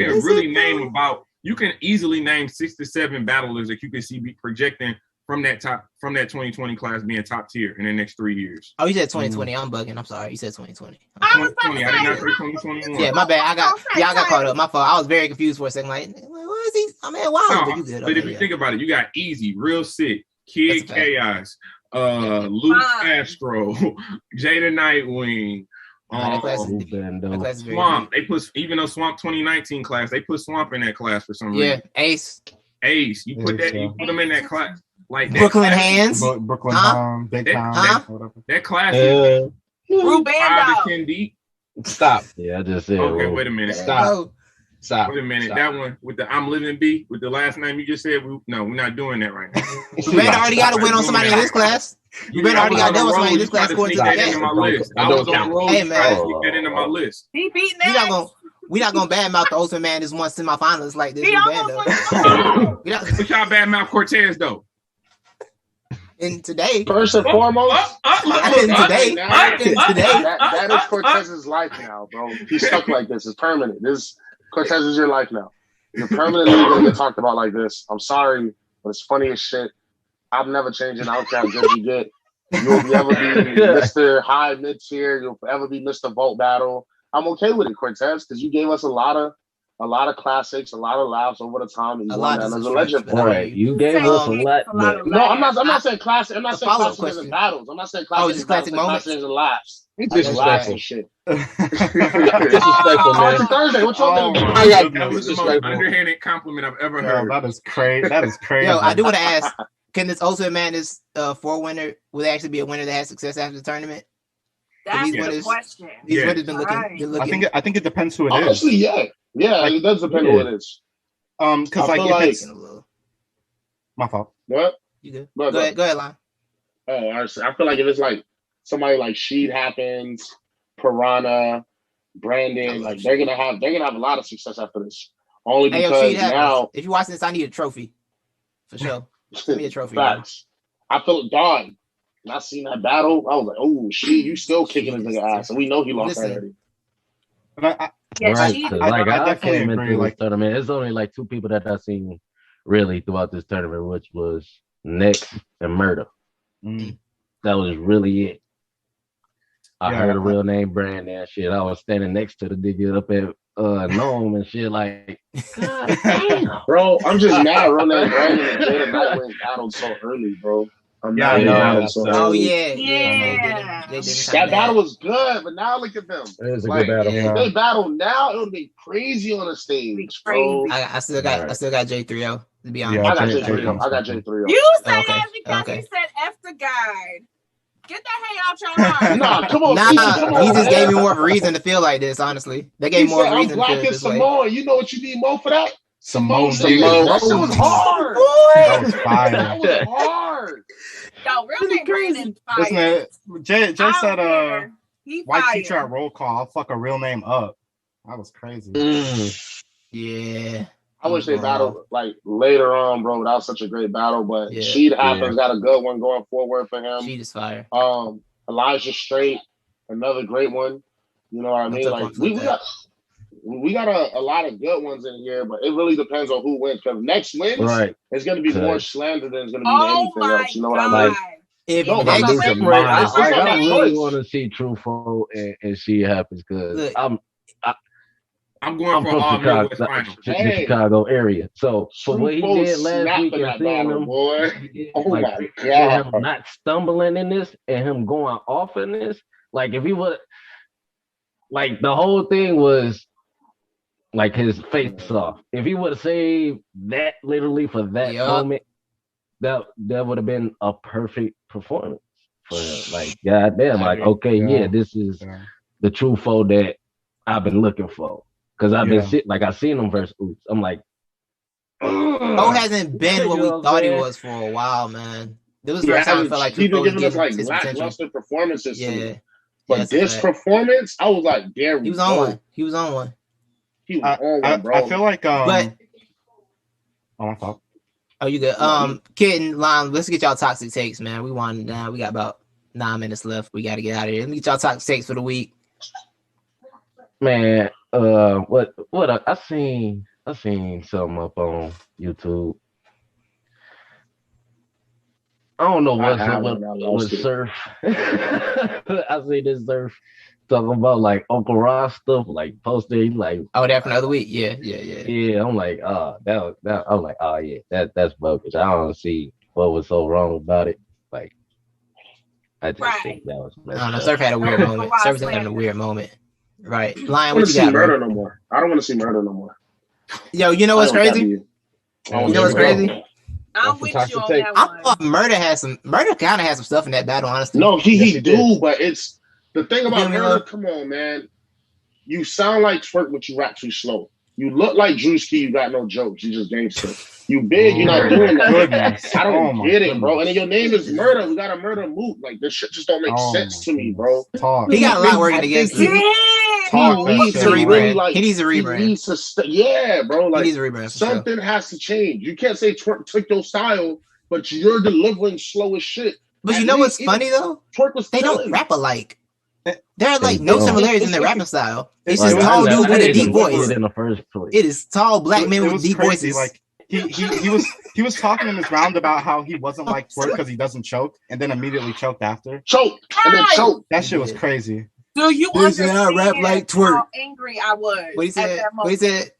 can easily name 6 to 7 battlers that you can see be projecting from that 2020 class being top tier in the next 3 years. Oh, you said 2020. I'm bugging. I'm sorry. You said 2020. 2020. I did not say 2021. Yeah, my bad. I got caught up. My fault. I was very confused for a second. Like, where is he? I mean, wow. No, but if you think about it, you got Easy, Real Sick, Kid Chaos, Luke Astro, Jada Nightwing. Swamp. They put, even though Swamp 2019 class, they put Swamp in that class for some reason. Yeah, Ace. You put them in that class. Like that Brooklyn class, Hands. Brooklyn Big Town. That class is 5 to 10 deep. Stop. Yeah, I just said. Okay, wait a minute. Stop. Wait a minute, that one with the I'm Living B with the last name you just said. We're not doing that right now. Red already got to win on somebody in this class. Red already got to win on somebody in this class. According to the into my list. I was on the road. Hey man, sneak that into my list. He beat that. We not gonna badmouth the Ultimate Man this one semifinalist like this. What y'all badmouth Cortez though? And today, first and foremost, today, that is Cortez's life now, bro. He's stuck like this. It's permanent. Cortez is your life now. You're permanently gonna get talked about like this. I'm sorry, but it's funny as shit. I'm never changing. I don't care how good you get. You'll ever be Mr. High Mid Tier. You'll forever be Mr. Vault Battle. I'm okay with it, Cortez, because you gave us a lot of classics, a lot of laughs over the time. And you won that as a legend. Right. You gave us a lot. No, I'm not saying classic. I'm not saying classic as in battles. I'm not saying classic as classic moments. Classic as in laughs. Disrespectful shit. Disrespectful, man. Thursday. What y'all think? That was the most underhanded compliment I've ever heard. That is crazy. That is crazy. Yo, I do want to ask: can this Ultimate Man, this 4 winner, will actually be a winner that has success after the tournament? That's the question. These winners been looking. I think it depends who it is. Honestly, yeah, it does depend who it is. Because like it's my fault. What? You good? Go ahead, Lon. Oh, I feel like if it's like somebody like Sheed happens, Piranha, Brandon, like they're gonna have a lot of success after this. Only because now, if you watch this, I need a trophy for sure. Give me a trophy. Facts. I feel it dawn. And I seen that battle. I was like, "Oh, Sheed, you still kicking his nigga ass?" And we know he lost already. I came into this tournament. There's only like 2 people that I've seen really throughout this tournament, which was Next and Murder. That was really it. I heard a real name brand and shit. I was standing next to the nigga up at Gnome and shit like, God damn. Bro, I'm just mad real name brand and Jada Nightwing battled so early, bro. That battle was good, but now look at them. It was a good battle. If they battle now, it would be crazy on the stage, bro. I still got J3O. To be honest, I got J3O. You say that because he said F the guide. Get that hate out your heart. Nah, come on. He just gave me more of a reason to feel like this. Honestly, they gave more of a reason to feel this way. Samoan. You know what you need more for that? Simone. That shit was hard. That was fire. That was hard. Yo, real name Brandon fire. Listen, Jay said, white fire. teacher at roll call, I'll fuck a real name up. That was crazy. Yeah. I wish they battled like later on, bro. That was such a great battle, but Sheed happens got a good one going forward for him. Sheed is fire. Elijah Straight, another great one. You know what I mean? Like we got a lot of good ones in here, but it really depends on who wins. Because next wins, it's going to be more slander than it's going to be anything else. You know what I mean? If I really want to see Truthful and she happens because I'm going for all Midwest finals. The Chicago area. So for what he did last week and seeing him, my God, him not stumbling in this and him going off in this, like if he would, like the whole thing was like his face off. If he would have saved that literally for that moment, that would have been a perfect performance for him. Like goddamn, like okay, this is the true foe that I've been looking for. Because I've been I seen him versus Oops. I'm like, Bo hasn't been what we thought he was for a while, man. There was first time I felt like he's been giving us like lackluster performances. But this performance, I was like, there we go. He was on one. He was on one, bro. I feel like but my fault. Oh, you good? Kid and Lon, let's get y'all toxic takes, man. We winding down. We got about 9 minutes left. We got to get out of here. Let me get y'all toxic takes for the week. Man, what I seen something up on YouTube. I don't know what Surf. I see this Surf talking about like Uncle Ross stuff, like posting like that for another week. Yeah. I'm like, that's bogus. I don't see what was so wrong about it. Like, I just think that was messed up. Surf had a weird moment. Surf was having a weird moment. Right. Lion, what you got? Murder no more. I don't want to see murder no more. Yo, you know what's crazy? You know what's crazy? I'm with you on that one. I thought Murder kind of has some stuff in that battle, honestly. No, he do, but it's the thing about Murder. Come on, man. You sound like Twerk, but you rap too slow. You look like Drewski, you got no jokes. You just gangster. You big, you're not doing that. Goodness. I don't get it, bro. Goodness. And then your name is Murder. We got a murder moot. Like, this shit just don't make sense to me, bro. Talk. He got a lot working against him. Talk. He needs a rebrand. He needs to yeah, bro. Like, he needs a rebrand. Something has to change. You can't say Twerk took your style, but you're delivering slow as shit. But you know what's funny though? Twerk was they don't rap alike. There are like no similarities in their rapping style. It's just Like, tall I dudes with a deep never voice. in the first place. It is tall black men with deep crazy. voices. Like he was talking in this round about how he wasn't like Twerk because he doesn't choke, and then immediately choked after. Choke and then choke. That shit was crazy. Do you understand I rap like Twerk. how angry I was? What he said? What he said?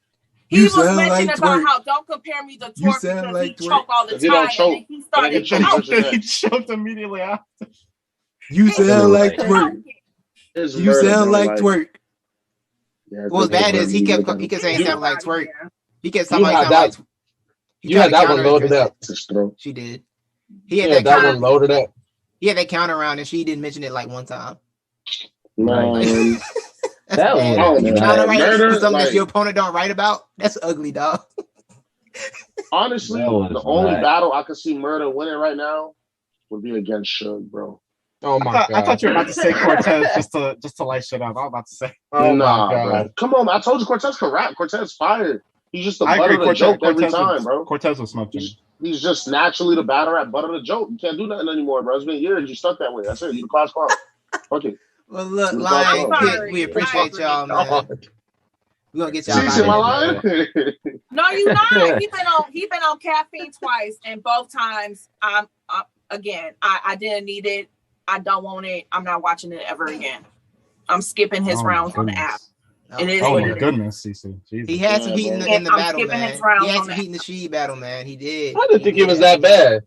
He was mentioning like about Twerk. how don't compare me to Twerk because like he choke all the He don't time. choke. And then he started choking. He choked immediately after. You sound like Twerk. You sound like Twerk. Yeah, What's bad is he kept saying he sounded like Twerk. He kept You somebody had sound that. like. You had that one loaded up. She did. He had Yeah, that that one loaded up. He had that counter around, and she didn't mention it like one time. Man. That was you counter right murder, for something like- that your opponent don't write about. That's ugly, dog. Honestly, That was the only whack. battle I could see Murder winning right now would be against Suge, bro. Oh my god! I thought you were about to say Cortez just to light shit up. I was about to say. Oh nah, my god! bro. Come on, I told you Cortez can rap. Cortez fired. He's just the I butt agree. of the joke every Cortez time, was, bro. Cortez was smoking. He's just naturally the battle rap butt of the joke. You can't do nothing anymore, bro. It's been years. You stuck that way. That's it. You the class clown. Fuck it. Well, look, You the Lion class clown. Kid, we appreciate y'all, man. We're gonna get y'all Cece, am I out of here. lying? No, you not. He been on caffeine twice, and both times I didn't need it. I don't want it. I'm not watching it ever again. I'm skipping his rounds on the app. It is Oh what my it is. goodness, Cece. Jesus. He had some heat in the I'm battle, skipping man. his round He had on some that. heat in the Sheed battle, man. He did. I didn't think it was that bad.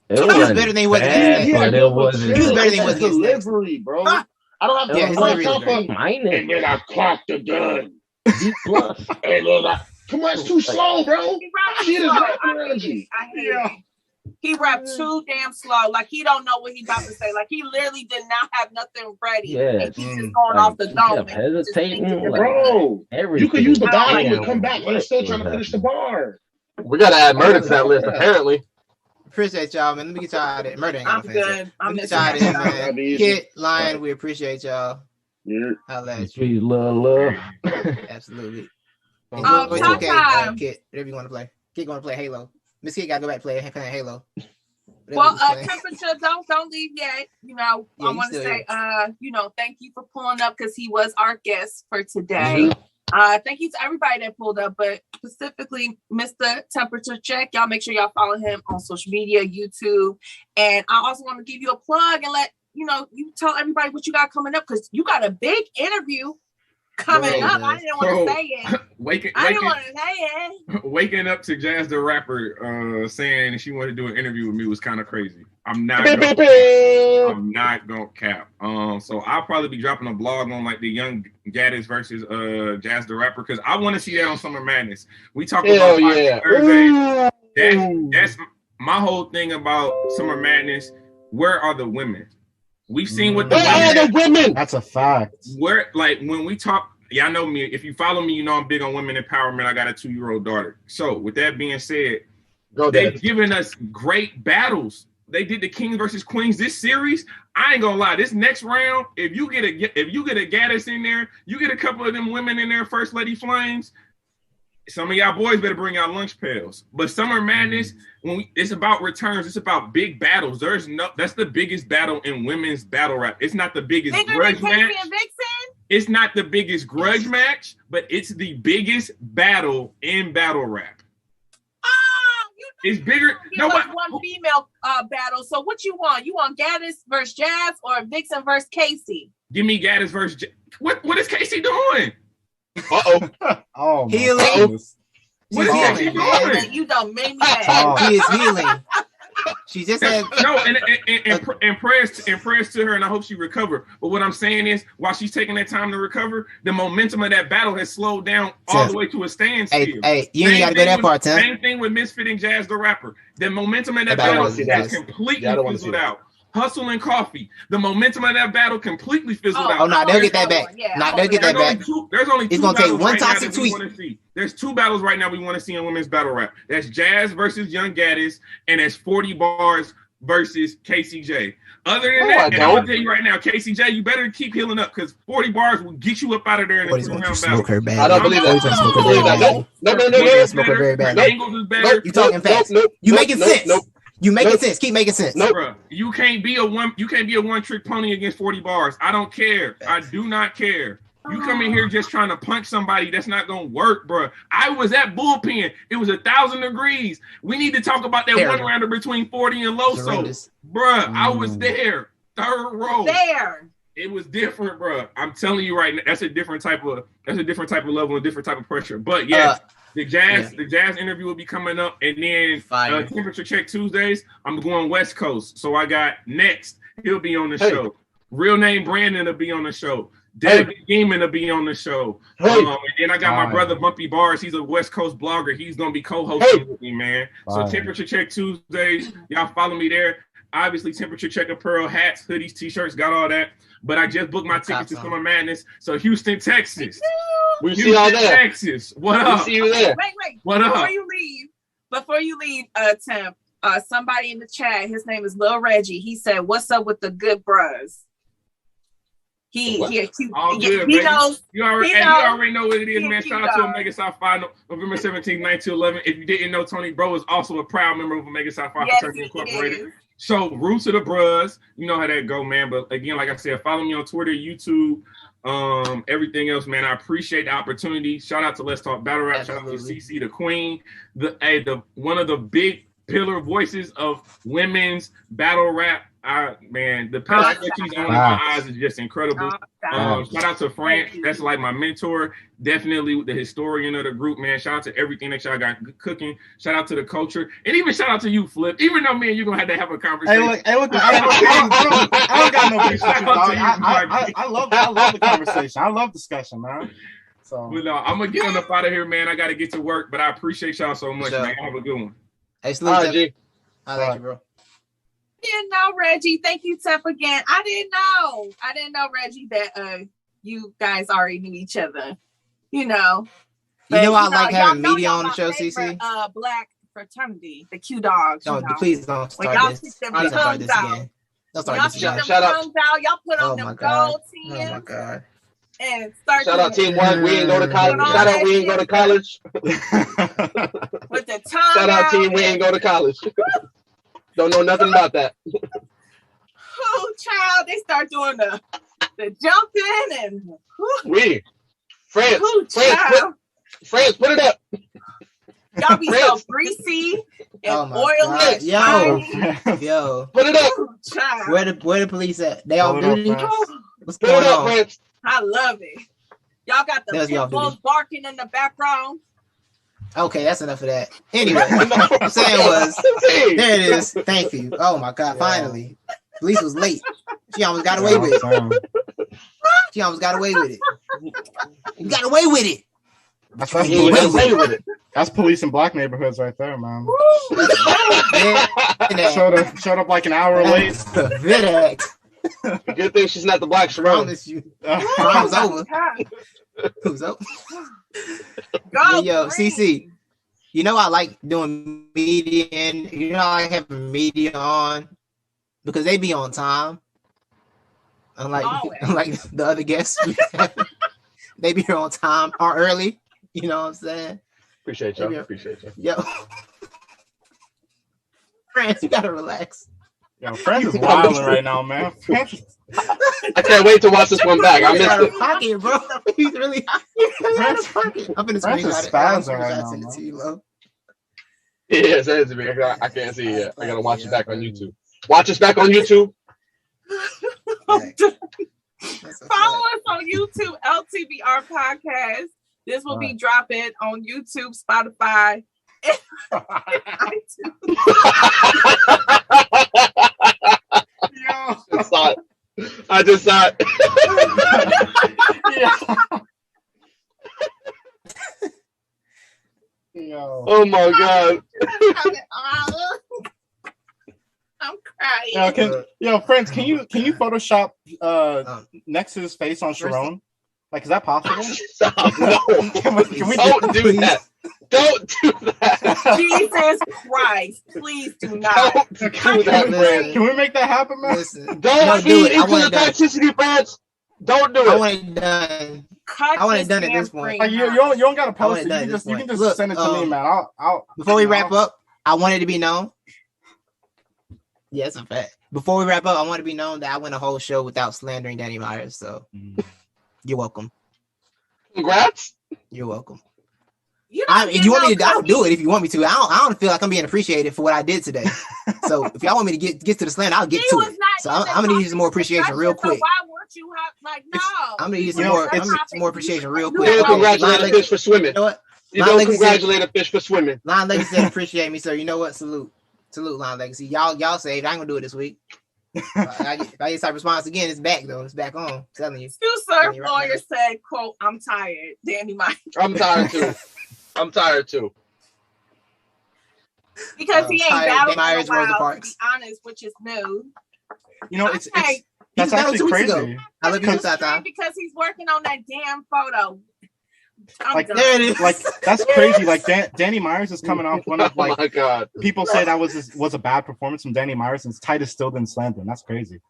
He was better than he was against Yeah, Next. he was He was better than he was against Next. delivery, bro. I don't have Yeah, to his clock delivery up was on. Minus. And then I clocked the gun. B plus. And then come on, it's too slow, bro. He rapped Shit is slow. rapping I around hate you. it. I hate it. He rapped too damn slow. Like he don't know what he about to say. Like he literally did not have nothing ready. Yeah. And he's just going off the He dome. kept and just hesitating. thinking Like, Bro, everything. you could use the battle Damn. and come back, but he's still trying to finish the bar. We gotta add Murder to that list, apparently. Appreciate y'all, man. Let me get y'all out of it. Murder ain't I'm gonna finish it. good. I'm Let me get y'all out of here, That'd man. be easy. Kid, Lion, we appreciate y'all. Yeah. Holla The at you. streets love. Absolutely. Time. It's okay, Kid. Whatever you want to play. Kid going to play Halo. Miss Kid gotta go back playing Halo. Well, temperature, don't leave yet. You know, Yeah, I want to still say, here. thank you for pulling up because he was our guest for today. Mm-hmm. Thank you to everybody that pulled up, but specifically Mr. Temperature Check. Y'all make sure y'all follow him on social media, YouTube. And I also want to give you a plug and let you tell everybody what you got coming up because you got a big interview coming up. I didn't want to say it. Waking up to Jazz the Rapper saying she wanted to do an interview with me was kind of crazy. I'm not gonna cap. So I'll probably be dropping a blog on like the Young Gaddis versus Jazz the Rapper because I want to see that on Summer Madness. We talk about Thursday. That's my whole thing about Summer Madness. Where are the women? We've seen what the women. That's a fact. Where like when we talk. Y'all know me. If you follow me, you know I'm big on women empowerment. I got a 2-year-old daughter. So with that being said, they've given us great battles. They did the Kings versus Queens. This series, I ain't gonna lie. This next round, if you get a Gaddis in there, you get a couple of them women in there, First Lady Flames. Some of y'all boys better bring y'all lunch pails. But Summer Madness, it's about returns. It's about big battles. That's the biggest battle in women's battle rap. It's not the biggest grudge match. It's not the biggest grudge match, but it's the biggest battle in battle rap. It's bigger. No, one female battle. So what you want? You want Gaddis versus Jazz or Vixen versus Casey? Give me Gaddis versus Jazz. What is Casey doing? Oh, healing. What is Casey doing? You don't make me mad. He is healing. She just had and prayers to her, and I hope she recover. But what I'm saying is, while she's taking that time to recover, the momentum of that battle has slowed down all the way to a standstill. Hey, you ain't got to go that far, Temp. Same thing with Misfit and Jazz the Rapper. The momentum in that battle is completely fizzled out. Hustle and Coffee. The momentum of that battle completely fizzled out. Oh no, they'll get that back. They'll get that back. There's only two it's gonna take one right toxic tweet. There's 2 battles right now we want to see in women's battle rap. That's Jazz versus Young Gaddis, and that's 40 Bars versus KCJ. Other than that, and I'm gonna tell you right now, KCJ, you better keep healing up because 40 Bars will get you up out of there in the 2-round battle. I don't believe that. No. Smoke her very bad. Angles is better. You talking fast? You making sense? You making sense? Keep making sense. Bruh, you can't be a one-trick pony against 40 Bars. I don't care. I do not care. You come in here just trying to punch somebody, that's not gonna work, bro. I was at bullpen. It was 1,000 degrees. We need to talk about that one-rounder between 40 and Lowe. Bruh, I was there. 3rd row. There. It was different, bruh. I'm telling you right now, that's a different type of level, a different type of pressure. But yeah. The Jazz interview will be coming up, and then Temperature Check Tuesdays. I'm going West Coast, so I got Next. He'll be on the show. Real Name Brandon will be on the show. David Gaiman will be on the show. And then I got my brother Bumpy Bars. He's a West Coast blogger. He's gonna be co-hosting with me, man. So Temperature Check Tuesdays. Y'all follow me there. Obviously, Temperature Check Apparel, hats, hoodies, t-shirts, got all that. But I just booked my tickets to Summer Madness. So Houston, Texas. We see y'all there. Texas. What up? We see you there. Wait. What up? Before you leave, Temp, somebody in the chat, his name is Lil Reggie. He said, "What's up with the good bros?" He knows. You already know what it is, man. Shout out to Omega South 5, November 17th, 9 to 11. If you didn't know, Tony Bro is also a proud member of Omega South 5 Fraternity Incorporated. So, roots of the bros, you know how that go, man. But again, like I said, follow me on Twitter, YouTube, everything else, man. I appreciate the opportunity. Shout out to Let's Talk Battle Rap. Shout out to Cece, the queen, the one of the big pillar voices of women's battle rap. The passion that she's on in my eyes is just incredible. Shout out to France. That's like my mentor. Definitely the historian of the group, man. Shout out to everything that y'all got cooking. Shout out to the culture. And even shout out to you, Flip. Even though, man, you're going to have a conversation. Hey, look, I don't got no beef with you, dog. I love the conversation. I love discussion, man. So, well, no, I'm going to get on up out of here, man. I got to get to work, but I appreciate y'all so much, man. Have a good one. Hey, salute, G. I like you, bro. Didn't know, Reggie. Thank you, Tep, again. I didn't know, Reggie, that you guys already knew each other. You know. But, I like having media on the show, Cece. Black fraternity, the Q Dogs. No, please don't start y'all this. Please don't start this again. Don't start this again. Shout out. Y'all put on them gold teams. Oh my God. And start. Shout out Team 1. We ain't go to college. Shout out we ain't go to college. With the tongue. Shout out Team We ain't go to college. Don't know nothing about that. Oh, child, they start doing the jumping and France, put it up. Y'all be so greasy and oily. Yo, put it up. Ooh, child. Where the police at? They all duty. What's Put going it up, on? France. I love it. Y'all got the pit bulls barking in the background. Okay, that's enough of that. Anyway, what I'm saying was, there it is. Thank you. Oh my God, finally. Police was late. She almost got away with it. She almost got away with it. You got away with it. That's police in black neighborhoods right there, man. Showed up like an hour late. Good thing she's not the black Sharon. I promise you. Crime was over. It was over. Yo, Cece, you know I like doing media, and you know I like having media on because they be on time. Unlike the other guests, they be here on time or early. You know what I'm saying? Appreciate y'all. Yo, France, you gotta relax. Yo, France is wilding right now, man. I can't wait to watch this one back. I missed it. Pocket, bro. He's really out of pocket. I'm gonna screenshot it. Right to you, Lowe. Yeah, send it to me. I can't see it yet. I gotta watch it back on YouTube. Watch us back on YouTube. Follow us on YouTube, LTBR Podcast. This will be dropping on YouTube, Spotify, and iTunes. I just saw it. Yo. Oh my God. I'm crazy. Friends, can you Photoshop Nex's face on Sharon? Like, is that possible? No. Can we don't do that. Don't do that. Jesus Christ. Please do not. Can we make that happen, man? Listen, don't feed into the toxicity, friends. Don't do it. I want it done. I want it done at this point. Like, you don't gotta post it. You can just send it to me, man. I'll before we wrap up, I want it to be known. Yeah, it's a fact. Before we wrap up, I want to be known that I went a whole show without slandering Danny Myers. So you're welcome. Congrats. You're welcome. If you want me to, I'll do it if you want me to. I don't feel like I'm being appreciated for what I did today. So if y'all want me to get to the slander, I'll get to it. So I'm gonna need some more appreciation real quick. Why would you have no? I'm gonna need some more appreciation real quick. You don't congratulate a fish for swimming. You know what? You don't congratulate a fish for swimming. Lion Legacy said appreciate me, sir. You know what? Salute, Lion Legacy. Y'all saved. I ain't gonna do it this week. If I get this type of response again, it's back though. It's back on. I'm telling you. Stu Surf Lawyer said, "Quote: I'm tired, Danny Myers." I'm tired too. Because he ain't battled in a while, to be honest, which is new. You know, that's actually crazy. I love you, Tata. Because he's working on that damn photo. There it is. Like, that's crazy. Like, Danny Myers is coming off one of, like, oh my God. People say that was a bad performance from Danny Myers, and Titus still didn't slander him. That's crazy.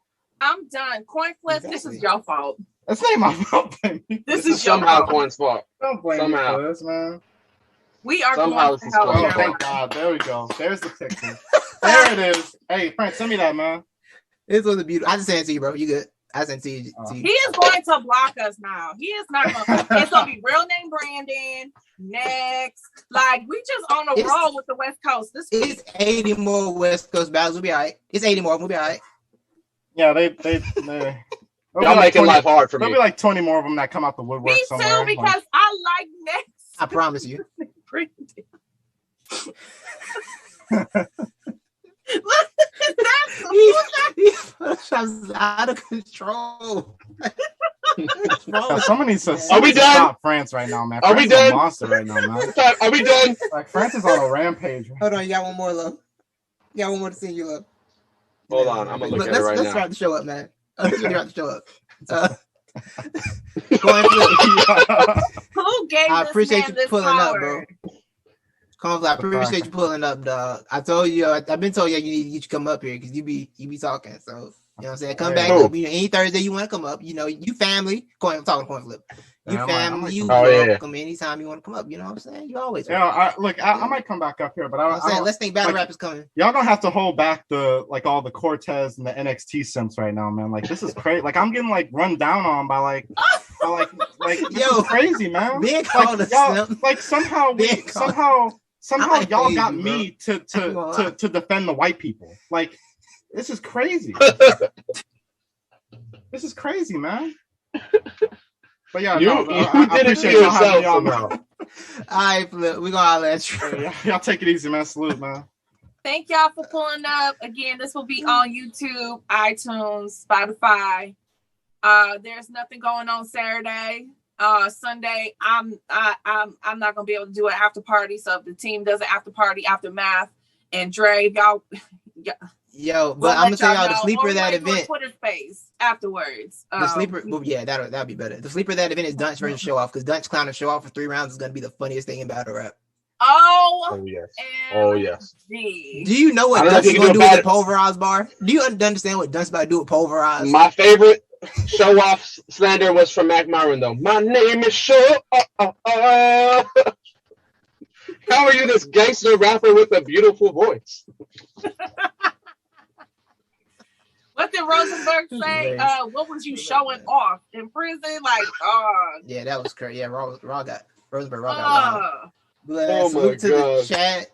I'm done. Coin flip, exactly. This is your fault. That's not my fault. This is somehow Coin's fault. Don't blame me for this, man. We are somehow going to hell. Oh, thank God. There we go. There's the picture. There it is. Hey, Frank, send me that, man. This was a beautiful. I just sent it to you, bro. You good? I sent it to you. He is going to block us now. He is not going to. It's going to be real name Brandon next. Like, we just on a roll with the West Coast. It's 80 more West Coast battles. We'll be all right. It's 80 more. We'll be all right. Yeah, y'all making life hard for me. There'll be like 20 more of them that come out the woodwork somewhere. Me too, because I like next. I promise you. That's out of control. Someone needs to stop France right now, man. Are we done? Monster right now, man. Are we done? Like, France is on a rampage. Hold on, you got one more, Lowe. You got one more to send you, Lowe. Hold on, I'm gonna look at it right now. Let's wrap the show up, man. Let's wrap the show up. Who gave I appreciate you pulling power? up, bro. I appreciate you pulling up, dog. I told you, I've been told you need to get you come up here because you be talking. So you know what I'm saying. Come back up. Any Thursday you want to come up. You know, you family. I'm talking coin flip. You family. You welcome anytime you want to come up. You know what I'm saying. You always. Yeah, I might come back up here, but I'm saying let's think battle rap is coming. Y'all don't have to hold back all the Cortez and the NXT simps right now, man. Like, this is crazy. Like, I'm getting like run down on by like this is crazy, man. Being called a simp. Like somehow y'all got me to defend the white people. Like, this is crazy. This is crazy, man. But yeah, you did it to yourself somehow. All right, Flip. We're gonna let you. Y'all take it easy, man. Salute, man. Thank y'all for pulling up. Again, this will be on YouTube, iTunes, Spotify. There's nothing going on Saturday. Sunday, I'm not gonna be able to do an after party. So if the team does an after party after math and Dre, y'all. Yo, but I'm gonna tell y'all the sleeper of that event. Twitter space afterwards. The sleeper, yeah, that'll be better. The sleeper of that event is Dunch versus Show Off because Dunch clowning Show Off for 3 rounds is gonna be the funniest thing in battle rap. Oh yes. Oh yes. Do you know what Dunch is gonna do with the pulverized bar? Do you understand what Dunch about to do with pulverized? My favorite Show Off slander was from Mac Myron though. My name is Show. How are you this gangster rapper with a beautiful voice? What did Rosenberg say? What was you showing off in prison? Like, yeah, that was crazy. Yeah, Rosenberg got Oh my salute to God. the chat.